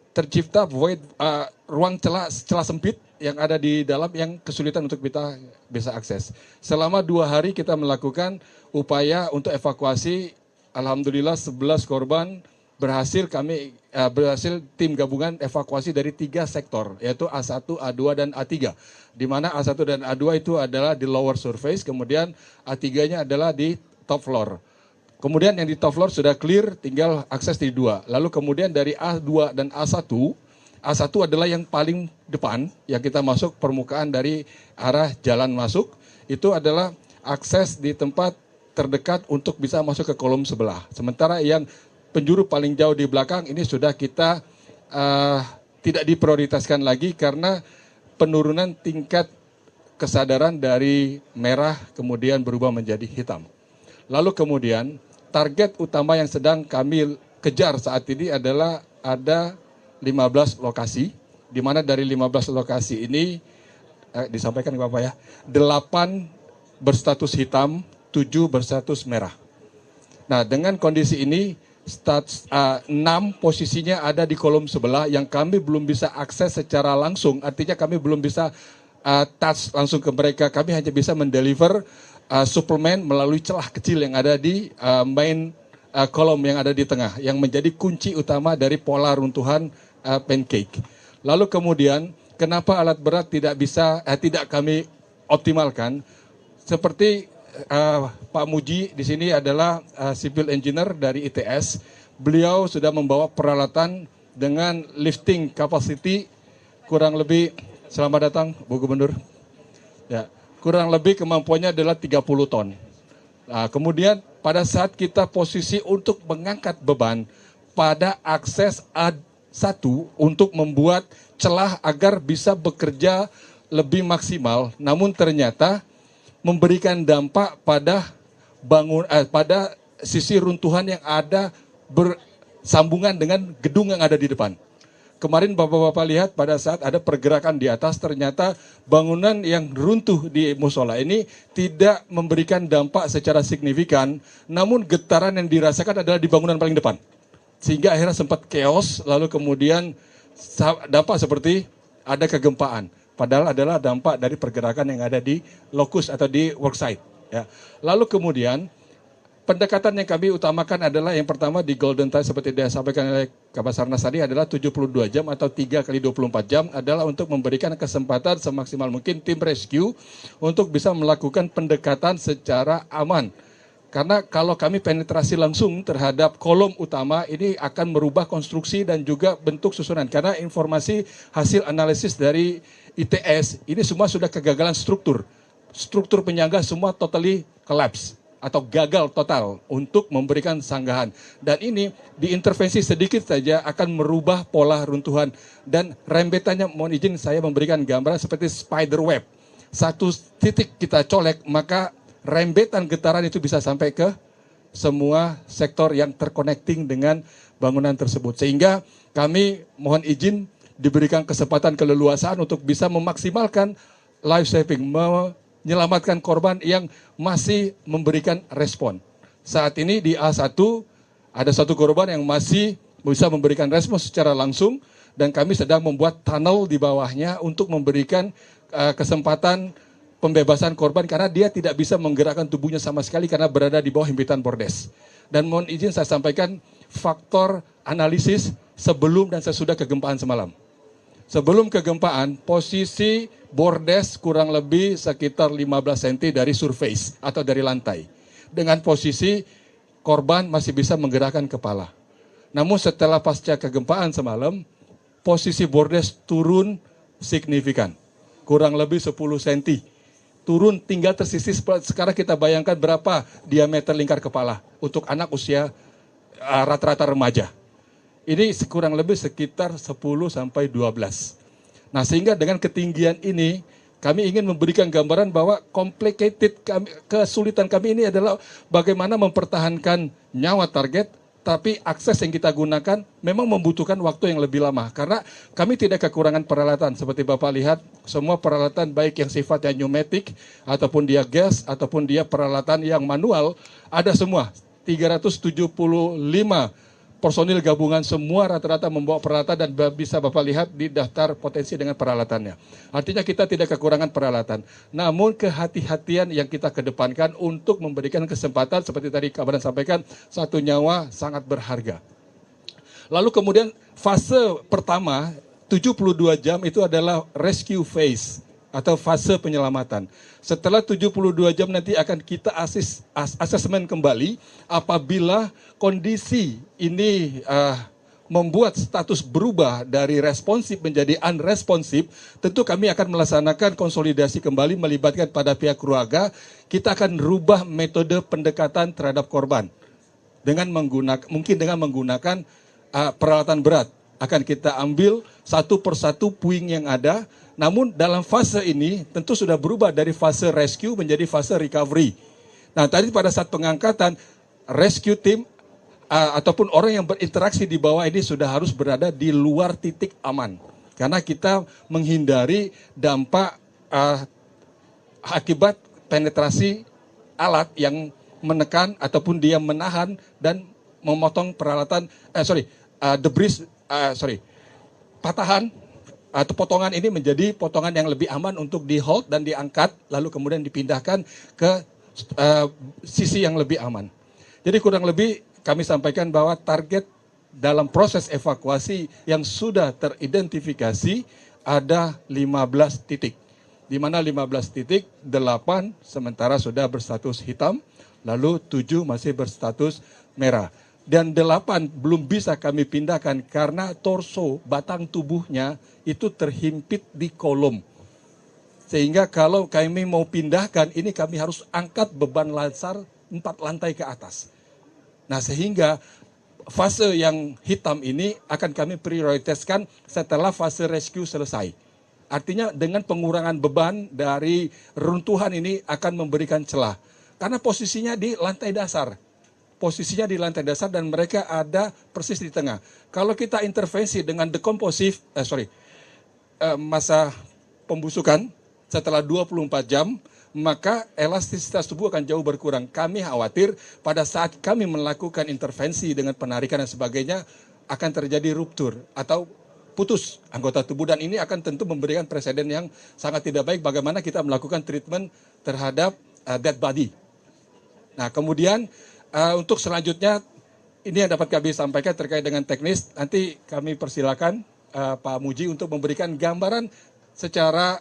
tercipta void, ruang celah sempit yang ada di dalam yang kesulitan untuk kita bisa akses. Selama 2 hari kita melakukan upaya untuk evakuasi, alhamdulillah 11 korban berhasil tim gabungan evakuasi dari 3 sektor, yaitu A1, A2, dan A3. Di mana A1 dan A2 itu adalah di lower surface, kemudian A3-nya adalah di top floor. Kemudian yang di top floor sudah clear, tinggal akses di 2. Lalu kemudian dari A2 dan A1 adalah yang paling depan, yang kita masuk permukaan dari arah jalan masuk, itu adalah akses di tempat terdekat untuk bisa masuk ke kolom sebelah. Sementara yang penjuru paling jauh di belakang ini sudah kita tidak diprioritaskan lagi karena penurunan tingkat kesadaran dari merah kemudian berubah menjadi hitam. Lalu kemudian target utama yang sedang kami kejar saat ini adalah ada 15 lokasi, di mana dari 15 lokasi ini disampaikan ke Bapak ya, 8 berstatus hitam, 7 berstatus merah. Nah, dengan kondisi ini, 6 posisinya ada di kolom sebelah yang kami belum bisa akses secara langsung, artinya kami belum bisa touch langsung ke mereka, kami hanya bisa mendeliver suplemen melalui celah kecil yang ada di main kolom yang ada di tengah, yang menjadi kunci utama dari pola runtuhan pancake. Lalu kemudian, kenapa alat berat tidak kami optimalkan? Seperti Pak Muji di sini adalah civil engineer dari ITS. Beliau sudah membawa peralatan dengan lifting capacity kurang lebih, selamat datang Bu Gubernur. Ya, kurang lebih kemampuannya adalah 30 ton. Nah, kemudian pada saat kita posisi untuk mengangkat beban pada akses A1 untuk membuat celah agar bisa bekerja lebih maksimal, namun ternyata memberikan dampak pada pada sisi runtuhan yang ada bersambungan dengan gedung yang ada di depan. Kemarin Bapak-Bapak lihat pada saat ada pergerakan di atas, ternyata bangunan yang runtuh di musola ini tidak memberikan dampak secara signifikan, namun getaran yang dirasakan adalah di bangunan paling depan. Sehingga akhirnya sempat chaos, lalu kemudian dampak seperti ada kegempaan. Padahal adalah dampak dari pergerakan yang ada di lokus atau di worksite. Ya. Lalu kemudian pendekatan yang kami utamakan adalah yang pertama di Golden Time seperti disampaikan oleh Kabasarnas tadi adalah 72 jam atau 3 kali 24 jam adalah untuk memberikan kesempatan semaksimal mungkin tim rescue untuk bisa melakukan pendekatan secara aman. Karena kalau kami penetrasi langsung terhadap kolom utama ini akan merubah konstruksi dan juga bentuk susunan. Karena informasi hasil analisis dari ITS ini semua sudah kegagalan struktur. Struktur penyangga semua totally collapse atau gagal total untuk memberikan sanggahan. Dan ini diintervensi sedikit saja akan merubah pola runtuhan. Dan rembetannya, mohon izin saya memberikan gambaran seperti spider web. Satu titik kita colek, maka rembetan getaran itu bisa sampai ke semua sektor yang terconnecting dengan bangunan tersebut. Sehingga kami mohon izin diberikan kesempatan keleluasaan untuk bisa memaksimalkan life saving, menyelamatkan korban yang masih memberikan respon. Saat ini di A1 ada satu korban yang masih bisa memberikan respon secara langsung dan kami sedang membuat tunnel di bawahnya untuk memberikan kesempatan pembebasan korban karena dia tidak bisa menggerakkan tubuhnya sama sekali karena berada di bawah himpitan bordes. Dan mohon izin saya sampaikan faktor analisis sebelum dan sesudah kegempaan semalam. Sebelum kegempaan, posisi bordes kurang lebih sekitar 15 cm dari surface atau dari lantai. Dengan posisi korban masih bisa menggerakkan kepala. Namun setelah pasca kegempaan semalam, posisi bordes turun signifikan. Kurang lebih 10 cm. Turun tinggal tersisih. Sekarang kita bayangkan berapa diameter lingkar kepala untuk anak usia rata-rata remaja. Ini kurang lebih sekitar 10 sampai 12. Nah, sehingga dengan ketinggian ini kami ingin memberikan gambaran bahwa kesulitan kami ini adalah bagaimana mempertahankan nyawa target, tapi akses yang kita gunakan memang membutuhkan waktu yang lebih lama. Karena kami tidak kekurangan peralatan. Seperti Bapak lihat, semua peralatan baik yang sifatnya pneumatik, ataupun dia gas, ataupun dia peralatan yang manual, ada semua. 375 personil gabungan semua rata-rata membawa peralatan dan bisa Bapak lihat di daftar potensi dengan peralatannya. Artinya kita tidak kekurangan peralatan. Namun kehati-hatian yang kita kedepankan untuk memberikan kesempatan seperti tadi kabaran sampaikan, satu nyawa sangat berharga. Lalu kemudian fase pertama 72 jam itu adalah rescue phase atau fase penyelamatan. Setelah 72 jam nanti akan kita asesmen kembali apabila kondisi ini membuat status berubah dari responsif menjadi unresponsif, tentu kami akan melaksanakan konsolidasi kembali melibatkan pada pihak keluarga. Kita akan rubah metode pendekatan terhadap korban dengan menggunakan peralatan berat. Akan kita ambil satu persatu puing yang ada. Namun dalam fase ini tentu sudah berubah dari fase rescue menjadi fase recovery. Nah, tadi pada saat pengangkatan rescue team ataupun orang yang berinteraksi di bawah ini sudah harus berada di luar titik aman. Karena kita menghindari dampak akibat penetrasi alat yang menekan ataupun dia menahan dan memotong peralatan, patahan atau potongan ini menjadi potongan yang lebih aman untuk di hold dan diangkat, lalu kemudian dipindahkan ke sisi yang lebih aman. Jadi kurang lebih kami sampaikan bahwa target dalam proses evakuasi yang sudah teridentifikasi ada 15 titik. Di mana 15 titik, 8 sementara sudah berstatus hitam, lalu 7 masih berstatus merah. Dan 8 belum bisa kami pindahkan karena torso, batang tubuhnya itu terhimpit di kolom. Sehingga kalau kami mau pindahkan, ini kami harus angkat beban lansar 4 lantai ke atas. Nah sehingga fase yang hitam ini akan kami prioritaskan setelah fase rescue selesai. Artinya dengan pengurangan beban dari runtuhan ini akan memberikan celah. Karena posisinya di lantai dasar. Posisinya di lantai dasar dan mereka ada persis di tengah. Kalau kita intervensi dengan masa pembusukan setelah 24 jam, maka elastisitas tubuh akan jauh berkurang. Kami khawatir pada saat kami melakukan intervensi dengan penarikan dan sebagainya akan terjadi ruptur atau putus anggota tubuh, dan ini akan tentu memberikan presiden yang sangat tidak baik bagaimana kita melakukan treatment terhadap dead body. Nah kemudian untuk selanjutnya ini yang dapat kami sampaikan terkait dengan teknis. Nanti kami persilakan Pak Muji untuk memberikan gambaran secara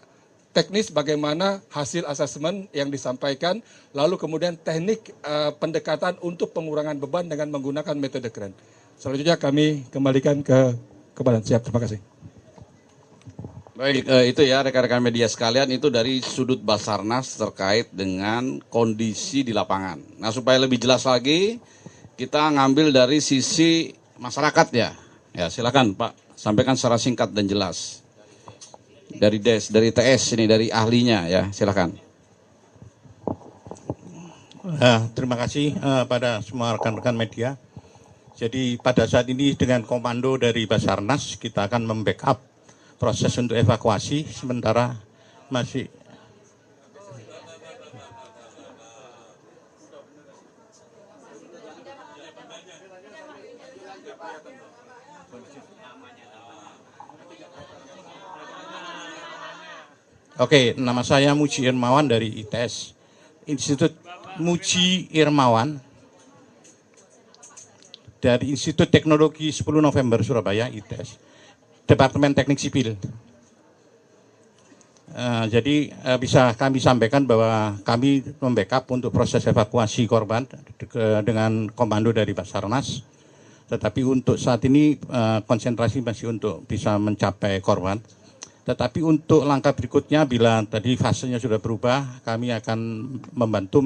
teknis bagaimana hasil asesmen yang disampaikan, lalu kemudian teknik pendekatan untuk pengurangan beban dengan menggunakan metode keren. Selanjutnya kami kembalikan ke Badan. Siap, terima kasih. Baik, itu ya rekan-rekan media sekalian, itu dari sudut Basarnas terkait dengan kondisi di lapangan. Nah supaya lebih jelas lagi, kita ngambil dari sisi masyarakat ya. Ya silakan Pak, sampaikan secara singkat dan jelas. Dari TS ini, dari ahlinya ya, silakan. Terima kasih pada semua rekan-rekan media. Jadi pada saat ini dengan komando dari Basarnas kita akan membackup proses untuk evakuasi, sementara masih Oke, nama saya Muji Irmawan dari ITS, Institut Muji Irmawan, dari Institut Teknologi 10 November Surabaya, ITS, Departemen Teknik Sipil. Jadi bisa kami sampaikan bahwa kami membackup untuk proses evakuasi korban dengan komando dari Basarnas, tetapi untuk saat ini konsentrasi masih untuk bisa mencapai korban. Tetapi untuk langkah berikutnya, bila tadi fasenya sudah berubah, kami akan membantu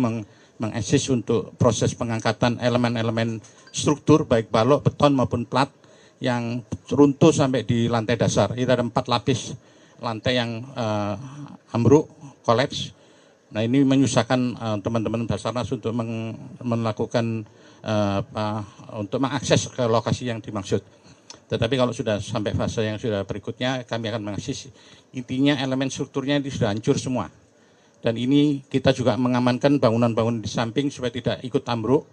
mengassist untuk proses pengangkatan elemen-elemen struktur, baik balok, beton maupun plat yang runtuh sampai di lantai dasar. Itu ada 4 lapis lantai yang ambruk, kolaps. Nah ini menyusahkan teman-teman Basarnas untuk melakukan untuk mengakses ke lokasi yang dimaksud. Tetapi kalau sudah sampai fase yang sudah berikutnya, kami akan mengakses. Intinya elemen strukturnya ini sudah hancur semua. Dan ini kita juga mengamankan bangunan-bangunan di samping supaya tidak ikut ambruk.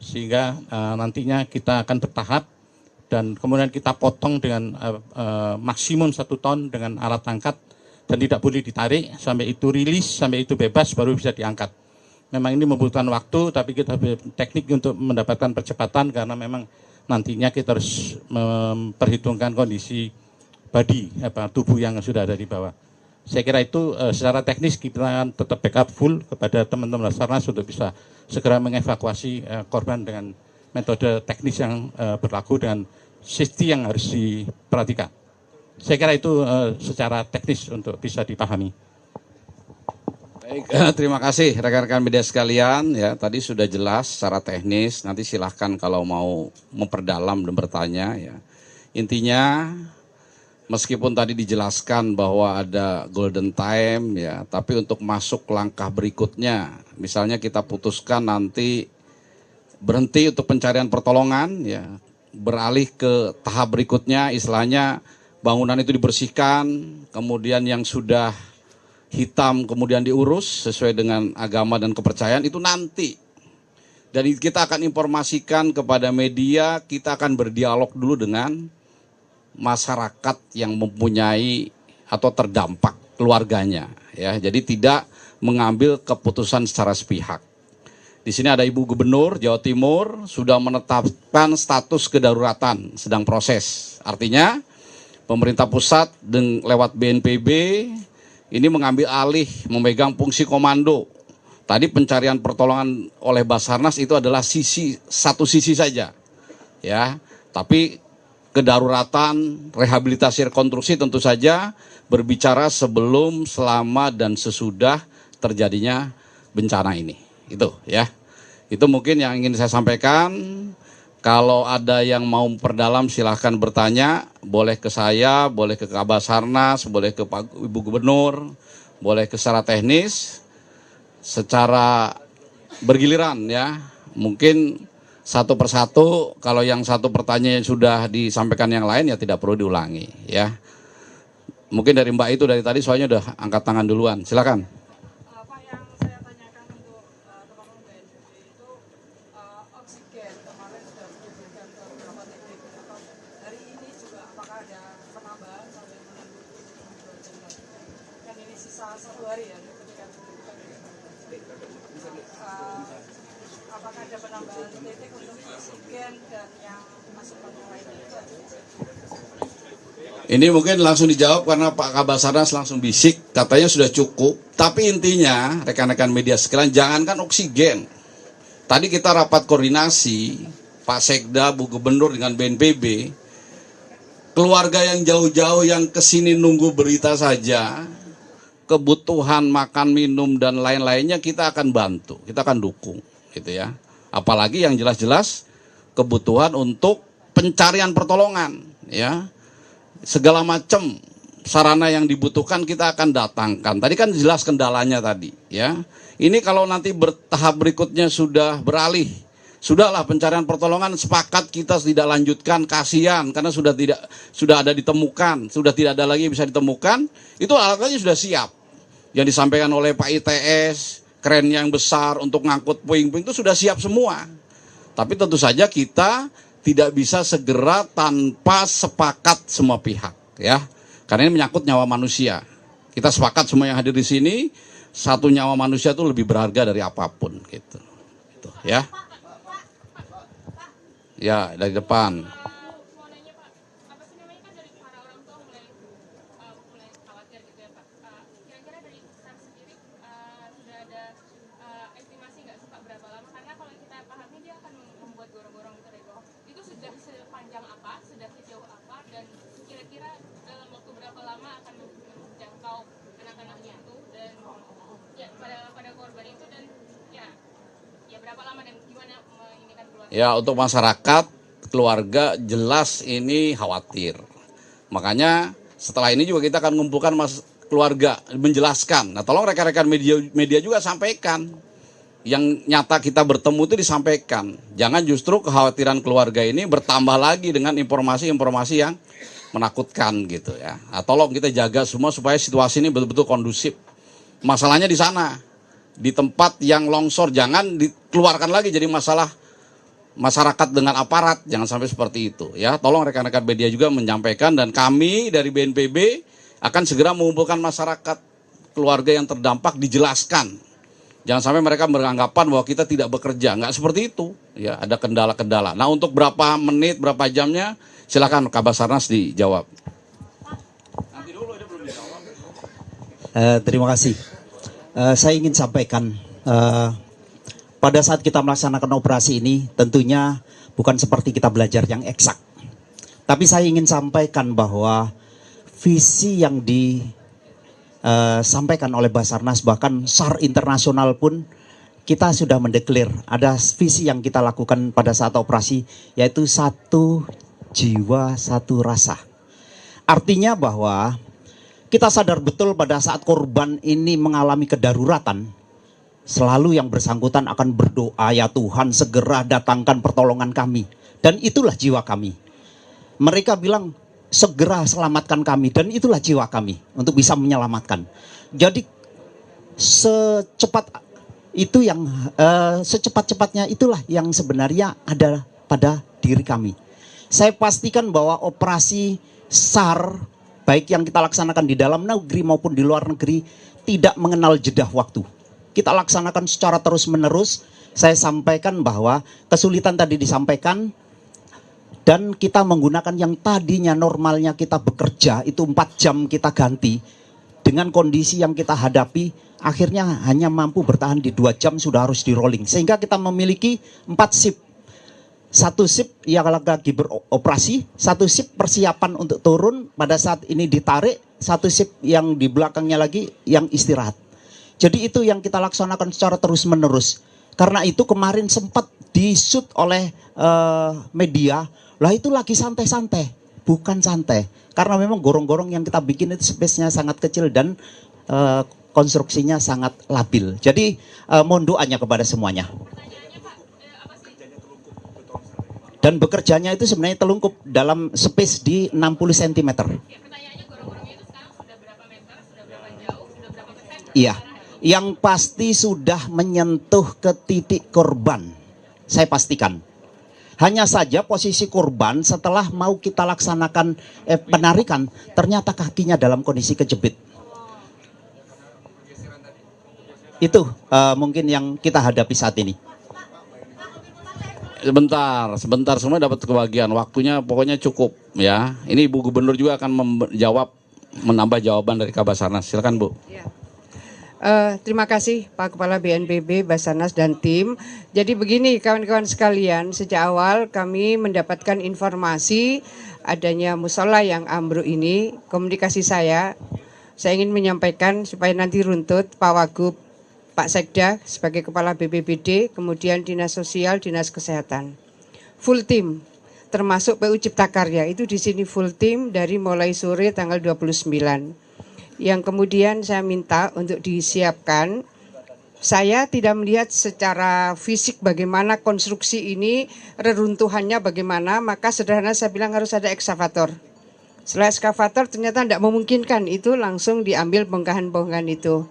Sehingga nantinya kita akan bertahap dan kemudian kita potong dengan maksimum 1 ton dengan alat angkat. Dan tidak boleh ditarik sampai itu rilis, sampai itu bebas baru bisa diangkat. Memang ini membutuhkan waktu, tapi kita teknik untuk mendapatkan percepatan karena memang nantinya kita harus memperhitungkan kondisi body, tubuh yang sudah ada di bawah. Saya kira itu secara teknis kita akan tetap backup full kepada teman-teman Basarnas untuk bisa segera mengevakuasi korban dengan metode teknis yang berlaku dengan safety yang harus diperhatikan. Saya kira itu secara teknis untuk bisa dipahami. Baik, terima kasih rekan-rekan media sekalian ya, tadi sudah jelas secara teknis, nanti silahkan kalau mau memperdalam dan bertanya ya. Intinya meskipun tadi dijelaskan bahwa ada golden time ya, tapi untuk masuk langkah berikutnya, misalnya kita putuskan nanti berhenti untuk pencarian pertolongan ya, beralih ke tahap berikutnya, istilahnya bangunan itu dibersihkan, kemudian yang sudah hitam kemudian diurus sesuai dengan agama dan kepercayaan itu nanti. Dan kita akan informasikan kepada media, kita akan berdialog dulu dengan masyarakat yang mempunyai atau terdampak keluarganya, ya. Jadi tidak mengambil keputusan secara sepihak. Di sini ada Ibu Gubernur Jawa Timur sudah menetapkan status kedaruratan sedang proses. Artinya pemerintah pusat lewat BNPB ini mengambil alih memegang fungsi komando. Tadi pencarian pertolongan oleh Basarnas itu adalah satu sisi saja, ya. Tapi kedaruratan, rehabilitasi, rekonstruksi tentu saja berbicara sebelum, selama, dan sesudah terjadinya bencana ini. Itu ya. Itu mungkin yang ingin saya sampaikan. Kalau ada yang mau memperdalam silahkan bertanya. Boleh ke saya, boleh ke Kabasarnas, boleh ke Pak Ibu Gubernur, boleh ke secara teknis, secara bergiliran ya. Mungkin satu persatu, kalau yang satu pertanyaan sudah disampaikan yang lain ya tidak perlu diulangi ya. Mungkin dari Mbak itu dari tadi soalnya udah angkat tangan duluan. Silakan. Apakah ada penambahan titik untuk oksigen dan yang masukan lainnya itu aja? Ini mungkin langsung dijawab karena Pak Kabasarnas langsung bisik, katanya sudah cukup. Tapi intinya rekan-rekan media sekalian, jangankan oksigen. Tadi kita rapat koordinasi, Pak Sekda, Bu Gubernur dengan BNPB, keluarga yang jauh-jauh yang kesini nunggu berita saja, kebutuhan makan, minum, dan lain-lainnya kita akan bantu, kita akan dukung. Gitu ya. Apalagi yang jelas-jelas kebutuhan untuk pencarian pertolongan ya. Segala macam sarana yang dibutuhkan kita akan datangkan. Tadi kan jelas kendalanya tadi ya. Ini kalau nanti bertahap berikutnya sudah beralih, sudahlah pencarian pertolongan sepakat kita tidak lanjutkan, kasihan karena sudah ada ditemukan, sudah tidak ada lagi yang bisa ditemukan, itu alatnya sudah siap. Yang disampaikan oleh Pak ITS, kren yang besar untuk ngangkut puing-puing itu sudah siap semua. Tapi tentu saja kita tidak bisa segera tanpa sepakat semua pihak, ya. Karena ini menyangkut nyawa manusia. Kita sepakat semua yang hadir di sini, satu nyawa manusia itu lebih berharga dari apapun, gitu. Gitu, ya. Ya, dari depan. Ya, untuk masyarakat, keluarga jelas ini khawatir. Makanya setelah ini juga kita akan mengumpulkan keluarga, menjelaskan. Nah, tolong rekan-rekan media juga sampaikan. Yang nyata kita bertemu itu disampaikan. Jangan justru kekhawatiran keluarga ini bertambah lagi dengan informasi-informasi yang menakutkan gitu ya. Nah, tolong kita jaga semua supaya situasi ini betul-betul kondusif. Masalahnya di sana, di tempat yang longsor, jangan dikeluarkan lagi jadi masalah masyarakat dengan aparat, jangan sampai seperti itu ya. Tolong rekan-rekan media juga menyampaikan, dan kami dari BNPB akan segera mengumpulkan masyarakat, keluarga yang terdampak, dijelaskan. Jangan sampai mereka beranggapan bahwa kita tidak bekerja, nggak seperti itu ya, ada kendala-kendala. Nah, untuk berapa menit, berapa jamnya, silakan Kabasarnas dijawab. Terima kasih. Saya ingin sampaikan, pada saat kita melaksanakan operasi ini, tentunya bukan seperti kita belajar yang eksak. Tapi saya ingin sampaikan bahwa visi yang disampaikan oleh Basarnas, bahkan SAR internasional pun, kita sudah mendeklir ada visi yang kita lakukan pada saat operasi, yaitu satu jiwa, satu rasa. Artinya bahwa kita sadar betul pada saat korban ini mengalami kedaruratan, selalu yang bersangkutan akan berdoa, ya Tuhan segera datangkan pertolongan kami. Dan itulah jiwa kami. Mereka bilang segera selamatkan kami, dan itulah jiwa kami untuk bisa menyelamatkan. Jadi secepat-cepatnya itulah yang sebenarnya ada pada diri kami. Saya pastikan bahwa operasi SAR baik yang kita laksanakan di dalam negeri maupun di luar negeri tidak mengenal jeda waktu. Kita laksanakan secara terus-menerus. Saya sampaikan bahwa kesulitan tadi disampaikan, dan kita menggunakan yang tadinya normalnya kita bekerja itu 4 jam kita ganti. Dengan kondisi yang kita hadapi, akhirnya hanya mampu bertahan di 2 jam sudah harus di rolling. Sehingga kita memiliki 4 shift. 1 shift yang lagi beroperasi, 1 shift persiapan untuk turun, pada saat ini ditarik, 1 shift yang di belakangnya lagi yang istirahat. Jadi itu yang kita laksanakan secara terus-menerus. Karena itu kemarin sempat di-shoot oleh media, lah itu lagi santai-santai, bukan santai. Karena memang gorong-gorong yang kita bikin itu space-nya sangat kecil dan konstruksinya sangat labil. Jadi mohon doanya kepada semuanya. Dan bekerjanya itu sebenarnya telungkup dalam space di 60 cm. Iya, yang pasti sudah menyentuh ke titik korban, saya pastikan. Hanya saja posisi korban setelah mau kita laksanakan penarikan, ternyata kakinya dalam kondisi kejepit. Itu mungkin yang kita hadapi saat ini. Sebentar semua dapat kebagian. Waktunya pokoknya cukup ya. Ini Ibu Gubernur juga akan menambah jawaban dari Kabasarnas. Silakan Bu. Ya. Terima kasih Pak Kepala BNPB, Basarnas dan tim. Jadi begini kawan-kawan sekalian, sejak awal kami mendapatkan informasi adanya musola yang ambruk ini. Komunikasi saya ingin menyampaikan supaya nanti runtut Pak Wagub, Pak Sekda sebagai Kepala BPBD, kemudian Dinas Sosial, Dinas Kesehatan. Full tim, termasuk PU Cipta Karya, itu di sini full tim dari mulai sore tanggal 29. Yang kemudian saya minta untuk disiapkan, saya tidak melihat secara fisik bagaimana konstruksi ini, reruntuhannya bagaimana, maka sederhana saya bilang harus ada ekskavator. Setelah ekskavator ternyata tidak memungkinkan, itu langsung diambil bongkahan-bongkahan itu.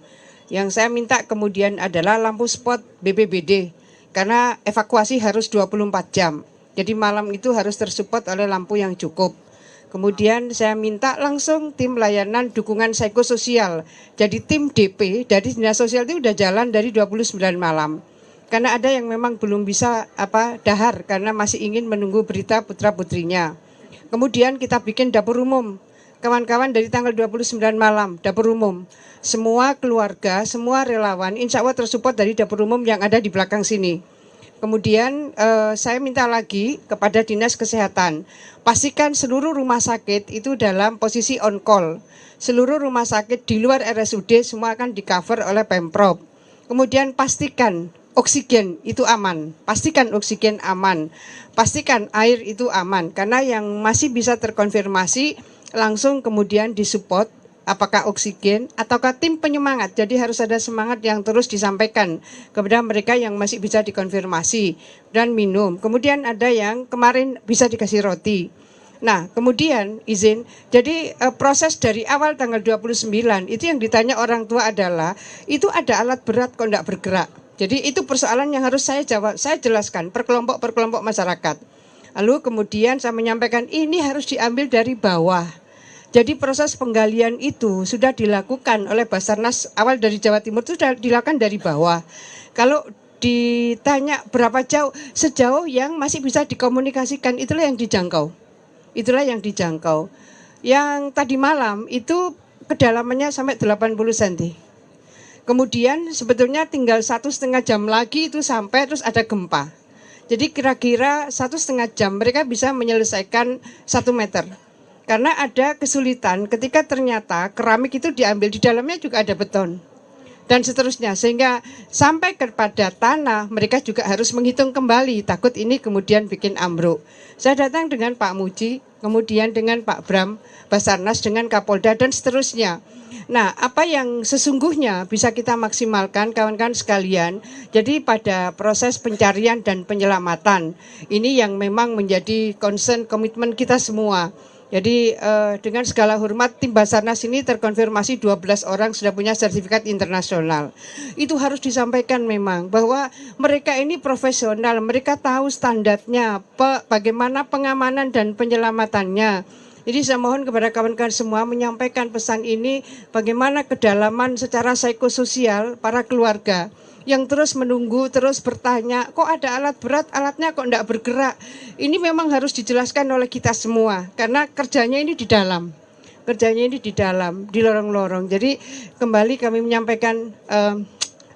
Yang saya minta kemudian adalah lampu spot BPBD, karena evakuasi harus 24 jam. Jadi malam itu harus tersupport oleh lampu yang cukup. Kemudian saya minta langsung tim layanan dukungan psikososial. Jadi tim DP dari Dinas Sosial itu sudah jalan dari 29 malam. Karena ada yang memang belum bisa dahar karena masih ingin menunggu berita putra-putrinya. Kemudian kita bikin dapur umum. Kawan-kawan dari tanggal 29 malam, dapur umum. Semua keluarga, semua relawan insya Allah tersupport dari dapur umum yang ada di belakang sini. Kemudian saya minta lagi kepada Dinas Kesehatan, pastikan seluruh rumah sakit itu dalam posisi on call. Seluruh rumah sakit di luar RSUD semua akan di cover oleh Pemprov. Kemudian pastikan oksigen itu aman, pastikan oksigen aman, pastikan air itu aman. Karena yang masih bisa terkonfirmasi langsung kemudian disupport. Apakah oksigen ataukah tim penyemangat. Jadi harus ada semangat yang terus disampaikan kepada mereka yang masih bisa dikonfirmasi dan minum. Kemudian ada yang kemarin bisa dikasih roti. Nah kemudian izin, jadi proses dari awal tanggal 29 itu yang ditanya orang tua adalah itu ada alat berat kok tidak bergerak. Jadi itu persoalan yang harus saya jawab, saya jelaskan per kelompok masyarakat. Lalu kemudian saya menyampaikan ini harus diambil dari bawah. Jadi proses penggalian itu sudah dilakukan oleh Basarnas awal dari Jawa Timur itu sudah dilakukan dari bawah. Kalau ditanya berapa jauh, sejauh yang masih bisa dikomunikasikan itulah yang dijangkau. Itulah yang dijangkau. Yang tadi malam itu kedalamannya sampai 80 cm. Kemudian sebetulnya tinggal 1,5 jam lagi itu sampai terus ada gempa. Jadi kira-kira 1,5 jam mereka bisa menyelesaikan 1 meter. Karena ada kesulitan ketika ternyata keramik itu diambil, di dalamnya juga ada beton dan seterusnya, sehingga sampai kepada tanah mereka juga harus menghitung kembali, takut ini kemudian bikin ambruk. Saya datang dengan Pak Muji, kemudian dengan Pak Bram, Basarnas, dengan Kapolda dan seterusnya. Nah, apa yang sesungguhnya bisa kita maksimalkan kawan-kawan sekalian, jadi pada proses pencarian dan penyelamatan ini yang memang menjadi concern komitmen kita semua. Jadi dengan segala hormat tim Basarnas ini terkonfirmasi 12 orang sudah punya sertifikat internasional. Itu harus disampaikan memang bahwa mereka ini profesional, mereka tahu standarnya, bagaimana pengamanan dan penyelamatannya. Jadi saya mohon kepada kawan-kawan semua menyampaikan pesan ini bagaimana kedalaman secara psikososial para keluarga yang terus menunggu, terus bertanya, kok ada alat berat, alatnya kok enggak bergerak. Ini memang harus dijelaskan oleh kita semua, karena kerjanya ini di dalam. Kerjanya ini di dalam, di lorong-lorong. Jadi kembali kami menyampaikan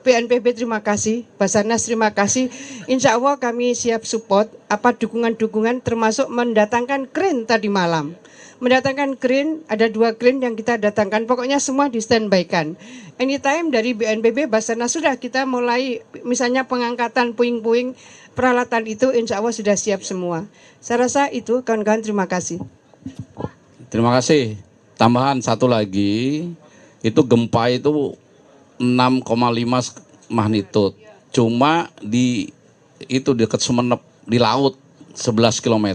BNPB terima kasih, Basarnas terima kasih. Insya Allah kami siap support, apa dukungan-dukungan termasuk mendatangkan kren tadi malam. Mendatangkan kren, ada 2 kren yang kita datangkan, pokoknya semua di standby-kan. Anytime dari BNPB Basarnas sudah kita mulai misalnya pengangkatan puing-puing peralatan itu insya Allah sudah siap semua. Saya rasa itu kawan-kawan terima kasih. Terima kasih. Tambahan satu lagi, itu gempa itu 6,5 magnitudo. Cuma di itu dekat Sumeneb di laut 11 km.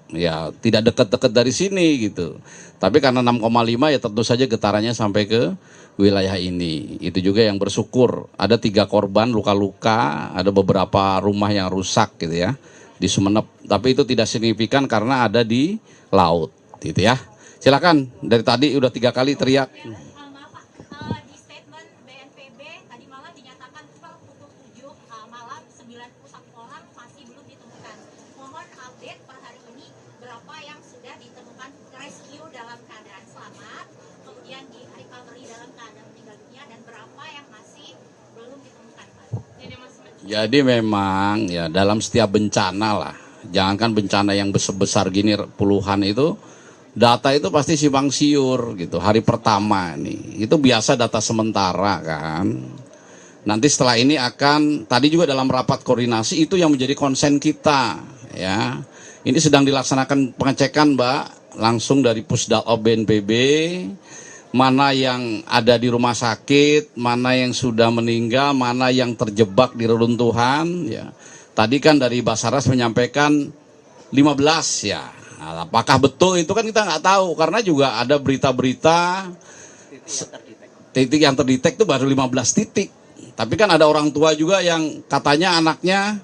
Ya, tidak dekat-dekat dari sini gitu. Tapi karena 6,5 ya tentu saja getarannya sampai ke wilayah ini. Itu juga yang bersyukur. Ada 3 korban luka-luka, ada beberapa rumah yang rusak gitu ya di Sumeneb. Tapi itu tidak signifikan karena ada di laut gitu ya. Silakan, dari tadi udah 3 kali teriak. Jadi memang ya dalam setiap bencana lah, jangankan bencana yang besar gini puluhan itu, data itu pasti simpang siur gitu. Hari pertama nih, itu biasa data sementara kan. Nanti setelah ini akan, tadi juga dalam rapat koordinasi itu yang menjadi konsen kita ya. Ini sedang dilaksanakan pengecekan Mbak, langsung dari Pusdalop BNPB. Mana yang ada di rumah sakit, mana yang sudah meninggal, mana yang terjebak di reruntuhan ya. Tadi kan dari Basarnas menyampaikan 15 ya. Nah, apakah betul itu kan kita nggak tahu karena juga ada berita-berita titik yang terdetek itu baru 15 titik. Tapi kan ada orang tua juga yang katanya anaknya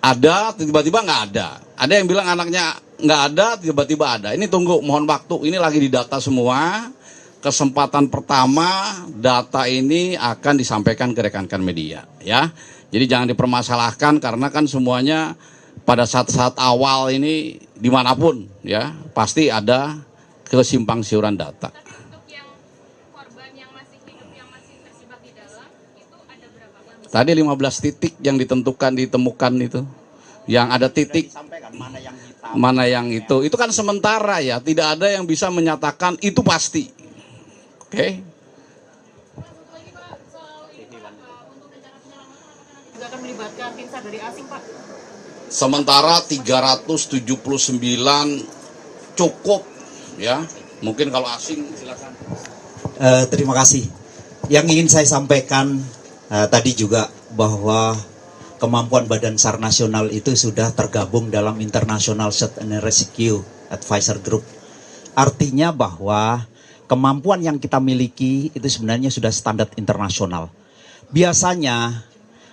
ada, tiba-tiba nggak ada. Ada yang bilang anaknya nggak ada, tiba-tiba ada. Ini tunggu, mohon waktu. Ini lagi didata semua. Kesempatan pertama data ini akan disampaikan ke rekan-rekan media, ya. Jadi jangan dipermasalahkan karena kan semuanya pada saat-saat awal ini dimanapun, ya, pasti ada kesimpang siuran data. Tadi 15 titik yang ditemukan itu. Yang ada titik mana yang itu kan sementara ya, tidak ada yang bisa menyatakan itu pasti. Oke. Juga akan melibatkan tim SAR dari asing, Pak. Sementara 379 cukup ya. Mungkin kalau asing silakan. Terima kasih. Yang ingin saya sampaikan tadi juga bahwa kemampuan Badan SAR Nasional itu sudah tergabung dalam International Search and Rescue Advisor Group. Artinya bahwa kemampuan yang kita miliki itu sebenarnya sudah standar internasional. Biasanya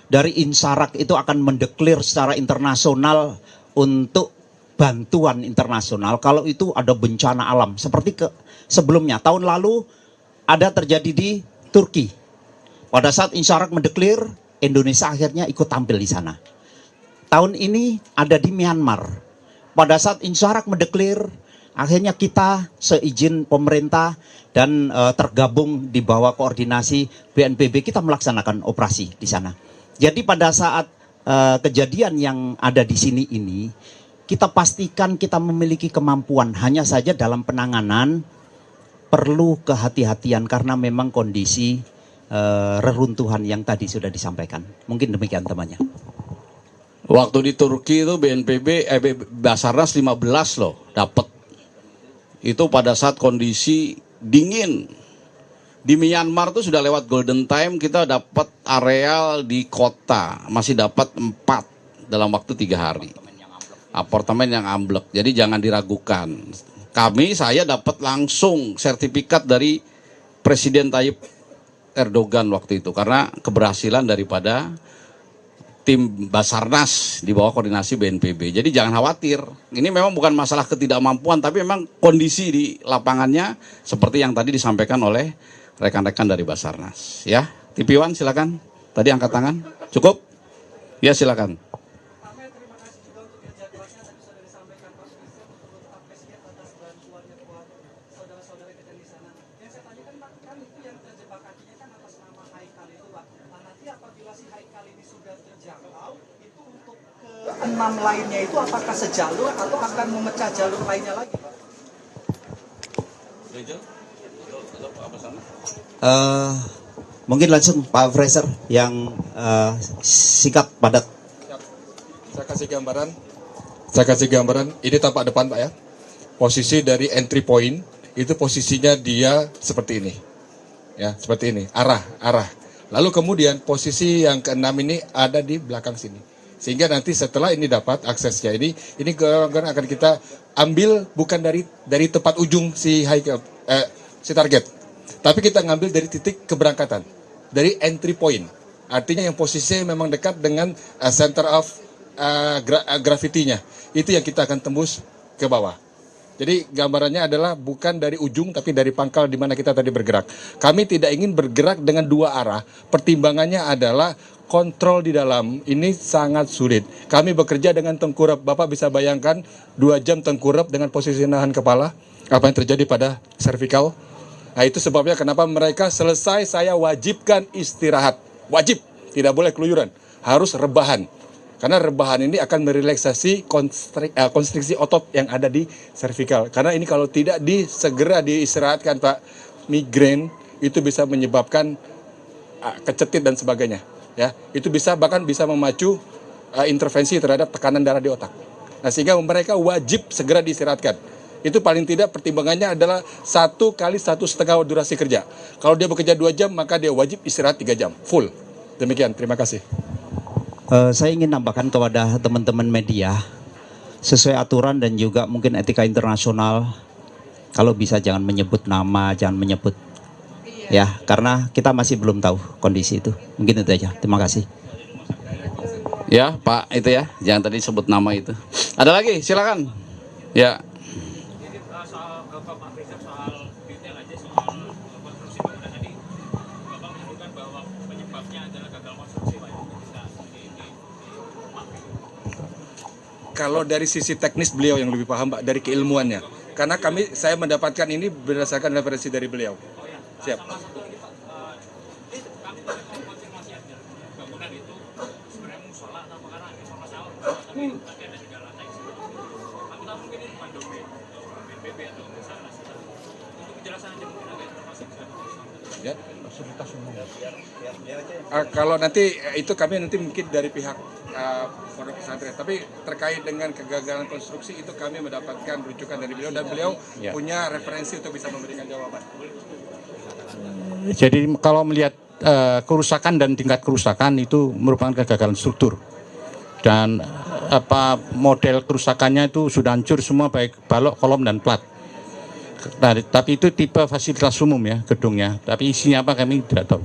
dari Insarak itu akan mendeklir secara internasional untuk bantuan internasional kalau itu ada bencana alam. Seperti sebelumnya, tahun lalu ada terjadi di Turki. Pada saat Insarak mendeklir, Indonesia akhirnya ikut tampil di sana. Tahun ini ada di Myanmar. Pada saat Insarak mendeklir, akhirnya kita seizin pemerintah dan tergabung di bawah koordinasi BNPB kita melaksanakan operasi di sana. Jadi pada saat kejadian yang ada di sini ini, kita pastikan kita memiliki kemampuan. Hanya saja dalam penanganan perlu kehati-hatian karena memang kondisi reruntuhan yang tadi sudah disampaikan. Mungkin demikian temannya. Waktu di Turki itu BNPB Basarnas 15 loh dapat. Itu pada saat kondisi dingin. Di Myanmar itu sudah lewat golden time, kita dapat areal di kota masih dapat 4 dalam waktu 3 hari. apartemen yang amblek. Jadi jangan diragukan. Saya dapat langsung sertifikat dari Presiden Tayyip Erdogan waktu itu karena keberhasilan daripada tim Basarnas di bawah koordinasi BNPB. Jadi jangan khawatir. Ini memang bukan masalah ketidakmampuan, tapi memang kondisi di lapangannya seperti yang tadi disampaikan oleh rekan-rekan dari Basarnas. Ya, TV1 silakan. Tadi angkat tangan. Cukup? Ya silakan. Enam lainnya itu apakah sejalur atau akan memecah jalur lainnya lagi? Mungkin langsung Pak Fraser yang sikap padat. Saya kasih gambaran. Ini tampak depan Pak ya. Posisi dari entry point itu posisinya dia seperti ini, ya seperti ini. Arah. Lalu kemudian posisi yang keenam ini ada di belakang sini. Sehingga nanti setelah ini dapat aksesnya ini akan kita ambil bukan dari tempat ujung si target, tapi kita ngambil dari titik keberangkatan, dari entry point. Artinya yang posisinya memang dekat dengan center of gravity-nya. Itu yang kita akan tembus ke bawah. Jadi gambarannya adalah bukan dari ujung tapi dari pangkal di mana kita tadi bergerak. Kami tidak ingin bergerak dengan dua arah. Pertimbangannya adalah kontrol di dalam ini sangat sulit. Kami bekerja dengan tengkurap. Bapak bisa bayangkan 2 jam tengkurap dengan posisi nahan kepala. Apa yang terjadi pada cervical? Nah itu sebabnya kenapa mereka selesai saya wajibkan istirahat. Wajib, tidak boleh keluyuran. Harus rebahan. Karena rebahan ini akan merelaksasi konstriksi otot yang ada di cervical. Karena ini kalau tidak segera diistirahatkan Pak, migrain itu bisa menyebabkan kecetit dan sebagainya. Ya, itu bahkan bisa memacu intervensi terhadap tekanan darah di otak. Nah, sehingga mereka wajib segera diistirahatkan. Itu paling tidak pertimbangannya adalah 1 kali 1,5 durasi kerja. Kalau dia bekerja 2 jam, maka dia wajib istirahat 3 jam, full. Demikian, terima kasih. Saya ingin nambahkan kepada teman-teman media, sesuai aturan dan juga mungkin etika internasional, kalau bisa jangan menyebut nama, jangan menyebut ya, karena kita masih belum tahu kondisi itu. Mungkin itu aja. Terima kasih. Ya, Pak, itu ya. Jangan tadi sebut nama itu. Ada lagi? Silakan. Ya. Kalau dari sisi teknis beliau yang lebih paham Pak, dari keilmuannya. Karena saya mendapatkan ini berdasarkan referensi dari beliau. Siap. Ya. Kalau nanti itu kami nanti mungkin dari pihak pondok pesantren, tapi terkait dengan kegagalan konstruksi itu kami mendapatkan rujukan dari beliau dan beliau punya referensi untuk bisa memberikan jawaban. Jadi kalau melihat kerusakan dan tingkat kerusakan itu merupakan kegagalan struktur dan model kerusakannya itu sudah hancur semua baik balok, kolom dan plat. Nah, tapi itu tipe fasilitas umum ya gedungnya, tapi isinya apa kami tidak tahu.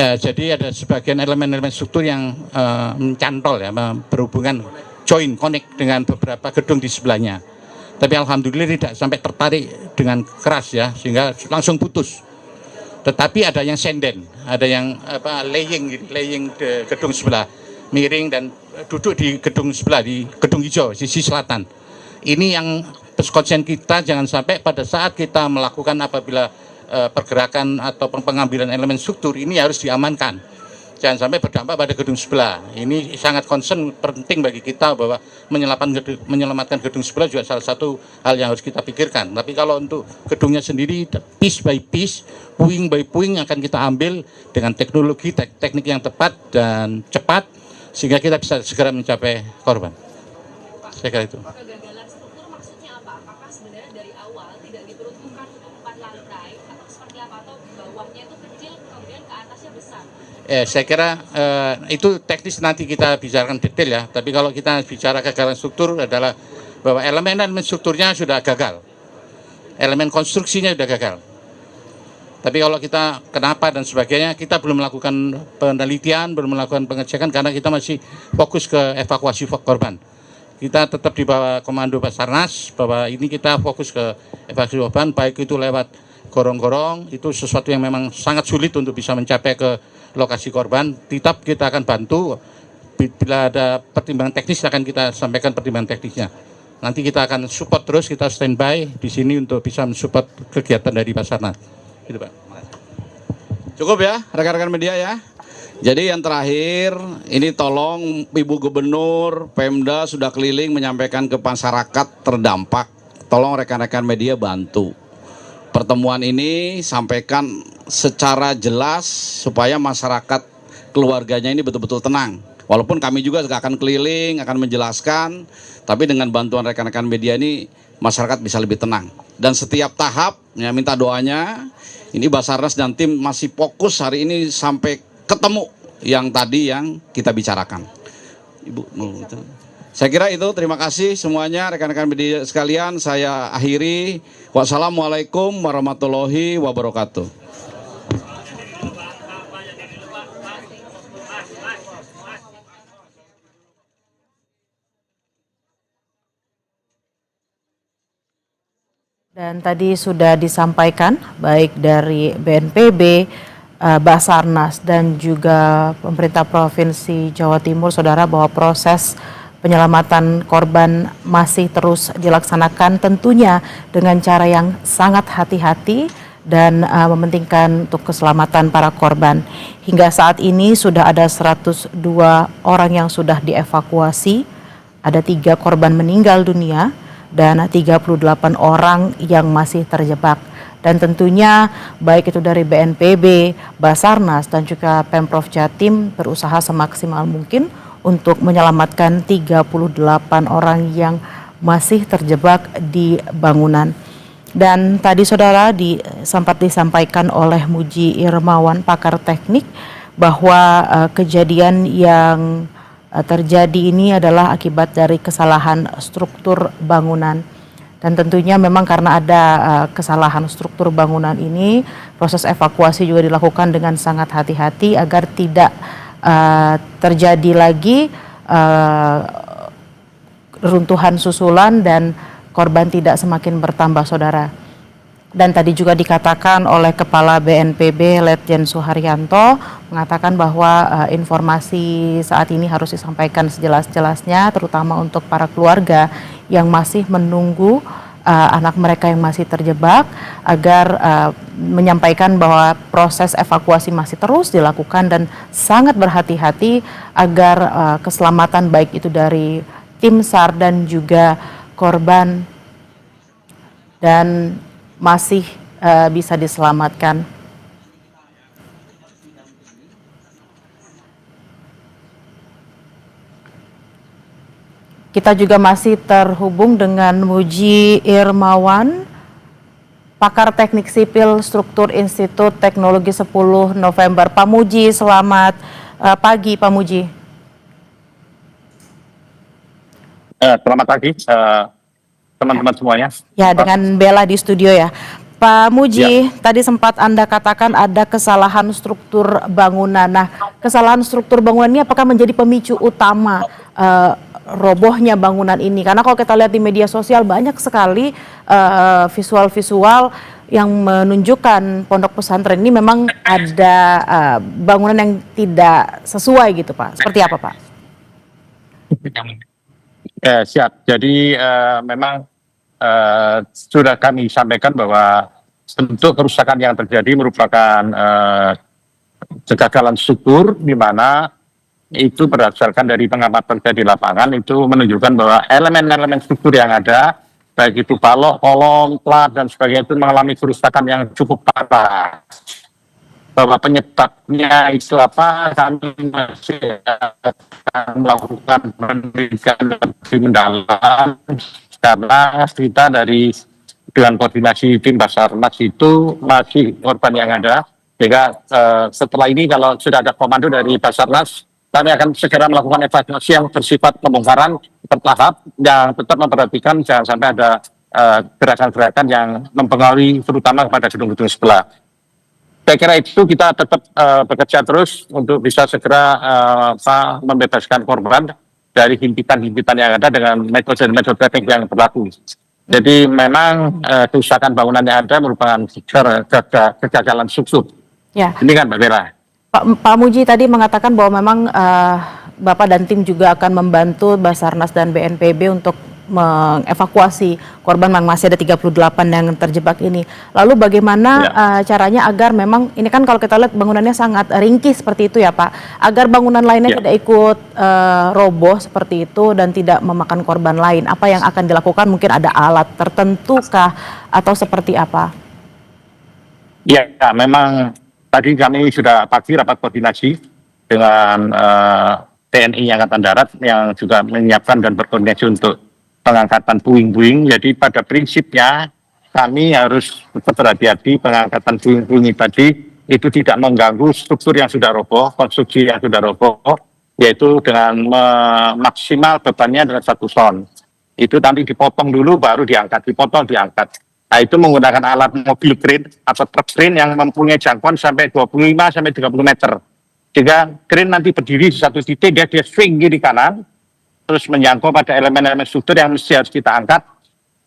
Jadi ada sebagian elemen-elemen struktur yang mencantol ya, berhubungan join, connect dengan beberapa gedung di sebelahnya. Tapi alhamdulillah tidak sampai tertarik dengan keras ya, sehingga langsung putus. Tetapi ada yang senden, ada yang laying di gedung sebelah, miring dan duduk di gedung sebelah, di gedung hijau sisi selatan. Ini yang konsen kita jangan sampai pada saat kita melakukan apabila pergerakan atau pengambilan elemen struktur ini harus diamankan. Jangan sampai berdampak pada gedung sebelah. Ini sangat concern penting bagi kita bahwa menyelamatkan gedung sebelah juga salah satu hal yang harus kita pikirkan. Tapi kalau untuk gedungnya sendiri piece by piece, puing by puing akan kita ambil dengan teknologi teknik yang tepat dan cepat sehingga kita bisa segera mencapai korban. Saya kira itu. Kegagalan struktur maksudnya apa? Apakah sebenarnya Saya kira itu teknis nanti kita bicarakan detail ya. Tapi kalau kita bicara kegagalan struktur adalah bahwa elemen strukturnya sudah gagal, elemen konstruksinya sudah gagal. Tapi kalau kita kenapa dan sebagainya, kita belum melakukan penelitian, belum melakukan pengecekan karena kita masih fokus ke evakuasi korban. Kita tetap di bawah komando Basarnas bahwa ini kita fokus ke evakuasi korban, baik itu lewat gorong-gorong, itu sesuatu yang memang sangat sulit untuk bisa mencapai ke lokasi korban. Tetap kita akan bantu, bila ada pertimbangan teknis akan kita sampaikan pertimbangan teknisnya. Nanti kita akan support terus, kita standby di sini untuk bisa mensupport kegiatan dari Basarnas. Gitu, Pak. Cukup ya rekan-rekan media ya. Jadi yang terakhir ini tolong Ibu Gubernur, Pemda sudah keliling menyampaikan ke masyarakat terdampak. Tolong rekan-rekan media bantu. Pertemuan ini sampaikan secara jelas supaya masyarakat keluarganya ini betul-betul tenang. Walaupun kami juga akan keliling, akan menjelaskan, tapi dengan bantuan rekan-rekan media ini masyarakat bisa lebih tenang. Dan setiap tahap, ya minta doanya, ini Basarnas dan tim masih fokus hari ini sampai ketemu yang tadi yang kita bicarakan. Ibu, saya kira itu, terima kasih semuanya rekan-rekan media sekalian, saya akhiri. Wassalamualaikum warahmatullahi wabarakatuh. Dan tadi sudah disampaikan baik dari BNPB, Basarnas dan juga pemerintah Provinsi Jawa Timur, saudara, bahwa proses penyelamatan korban masih terus dilaksanakan tentunya dengan cara yang sangat hati-hati dan mementingkan untuk keselamatan para korban. Hingga saat ini sudah ada 102 orang yang sudah dievakuasi, ada 3 korban meninggal dunia dan 38 orang yang masih terjebak. Dan tentunya baik itu dari BNPB, Basarnas dan juga Pemprov Jatim berusaha semaksimal mungkin untuk menyelamatkan 38 orang yang masih terjebak di bangunan. Dan tadi saudara sempat disampaikan oleh Muji Irmawan, pakar teknik, bahwa kejadian yang terjadi ini adalah akibat dari kesalahan struktur bangunan. Dan tentunya memang karena ada kesalahan struktur bangunan ini, proses evakuasi juga dilakukan dengan sangat hati-hati agar tidak terjadi lagi runtuhan susulan dan korban tidak semakin bertambah, saudara. Dan tadi juga dikatakan oleh Kepala BNPB Letjen Suharyanto mengatakan bahwa informasi saat ini harus disampaikan sejelas-jelasnya, terutama untuk para keluarga yang masih menunggu anak mereka yang masih terjebak, agar menyampaikan bahwa proses evakuasi masih terus dilakukan dan sangat berhati-hati agar keselamatan baik itu dari tim SAR dan juga korban dan masih bisa diselamatkan. Kita juga masih terhubung dengan Muji Irmawan, pakar teknik sipil struktur Institut Teknologi 10 November. Pak Muji, selamat pagi Pak Muji. Selamat pagi teman-teman semuanya. Ya, dengan Bella di studio ya. Pak Muji, tadi sempat Anda katakan ada kesalahan struktur bangunan. Nah, kesalahan struktur bangunan ini apakah menjadi pemicu utama robohnya bangunan ini? Karena kalau kita lihat di media sosial banyak sekali visual-visual yang menunjukkan pondok pesantren ini memang ada bangunan yang tidak sesuai gitu, Pak. Seperti apa, Pak? Siap. Jadi memang sudah kami sampaikan bahwa bentuk kerusakan yang terjadi merupakan kegagalan struktur, di mana itu berdasarkan dari pengamatan saya di lapangan itu menunjukkan bahwa elemen-elemen struktur yang ada, baik itu balok, kolong, plat dan sebagainya itu mengalami kerusakan yang cukup parah. Bahwa penyebabnya itu apa, kami masih akan melakukan penelitian lebih mendalam, karena kita dari dengan koordinasi tim Basarnas itu masih korban yang ada Sehingga setelah ini kalau sudah ada komando dari Basarnas, kami akan segera melakukan evakuasi yang bersifat pembongkaran bertahap yang tetap memperhatikan jangan sampai ada gerakan-gerakan yang mempengaruhi terutama kepada gedung-gedung sebelah. Saya kira itu kita tetap bekerja terus untuk bisa segera membebaskan korban dari himpitan-himpitan yang ada dengan metode-metode teknik yang berlaku. Jadi memang kerusakan bangunan yang ada merupakan kegagalan struktur. Ya. Ini kan Mbak Bella. Pak Muji tadi mengatakan bahwa memang Bapak dan tim juga akan membantu Basarnas dan BNPB untuk mengevakuasi korban yang masih ada 38 yang terjebak ini. Lalu bagaimana caranya agar memang, ini kan kalau kita lihat bangunannya sangat ringkih seperti itu ya Pak, agar bangunan lainnya tidak ikut roboh seperti itu dan tidak memakan korban lain. Apa yang akan dilakukan? Mungkin ada alat tertentu kah atau seperti apa? Ya, memang tadi kami sudah pagi rapat koordinasi dengan TNI Angkatan Darat yang juga menyiapkan dan berkoordinasi untuk pengangkatan puing-puing. Jadi pada prinsipnya kami harus tetap berhati-hati pengangkatan puing-puing tadi itu tidak mengganggu struktur yang sudah roboh, konstruksi yang sudah roboh, yaitu dengan maksimal bebannya dengan 1 ton. Itu nanti dipotong dulu baru diangkat, dipotong diangkat. Nah itu menggunakan alat mobil crane atau truk crane yang mempunyai jangkauan sampai 25-30 meter. Jika crane nanti berdiri di satu titik, dia swing kiri kanan, terus menjangkau pada elemen-elemen struktur yang mesti harus kita angkat,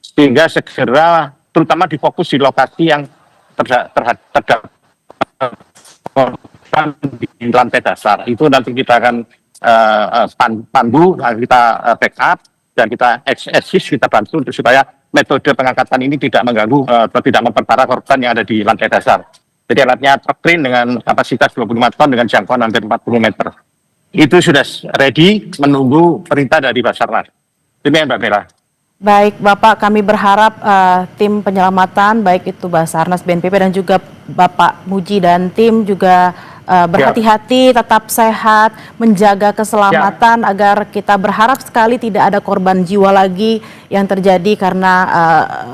sehingga segera terutama difokus di lokasi yang terdapat di lantai dasar. Itu nanti kita akan pandu, kita backup, dan kita assist, kita bantu untuk supaya metode pengangkatan ini tidak mengganggu atau tidak memperparah korban yang ada di lantai dasar. Jadi alatnya truk crane dengan kapasitas 25 ton dengan jangkauan hampir 40 meter. Itu sudah ready menunggu perintah dari Basarnas. Demikian Mbak Bella. Baik Bapak, kami berharap tim penyelamatan baik itu Basarnas, BNPB dan juga Bapak Muji dan tim juga berhati-hati, tetap sehat, menjaga keselamatan agar kita berharap sekali tidak ada korban jiwa lagi yang terjadi karena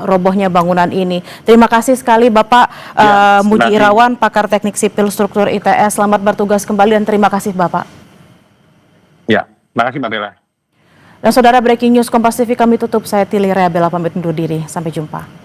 robohnya bangunan ini. Terima kasih sekali Bapak Muji Irawan, pakar teknik sipil struktur ITS. Selamat bertugas kembali dan terima kasih Bapak. Ya, terima kasih Mbak Bella. Dan saudara, breaking news Kompas TV kami tutup. Saya Tili Rea Bella pamit undur diri. Sampai jumpa.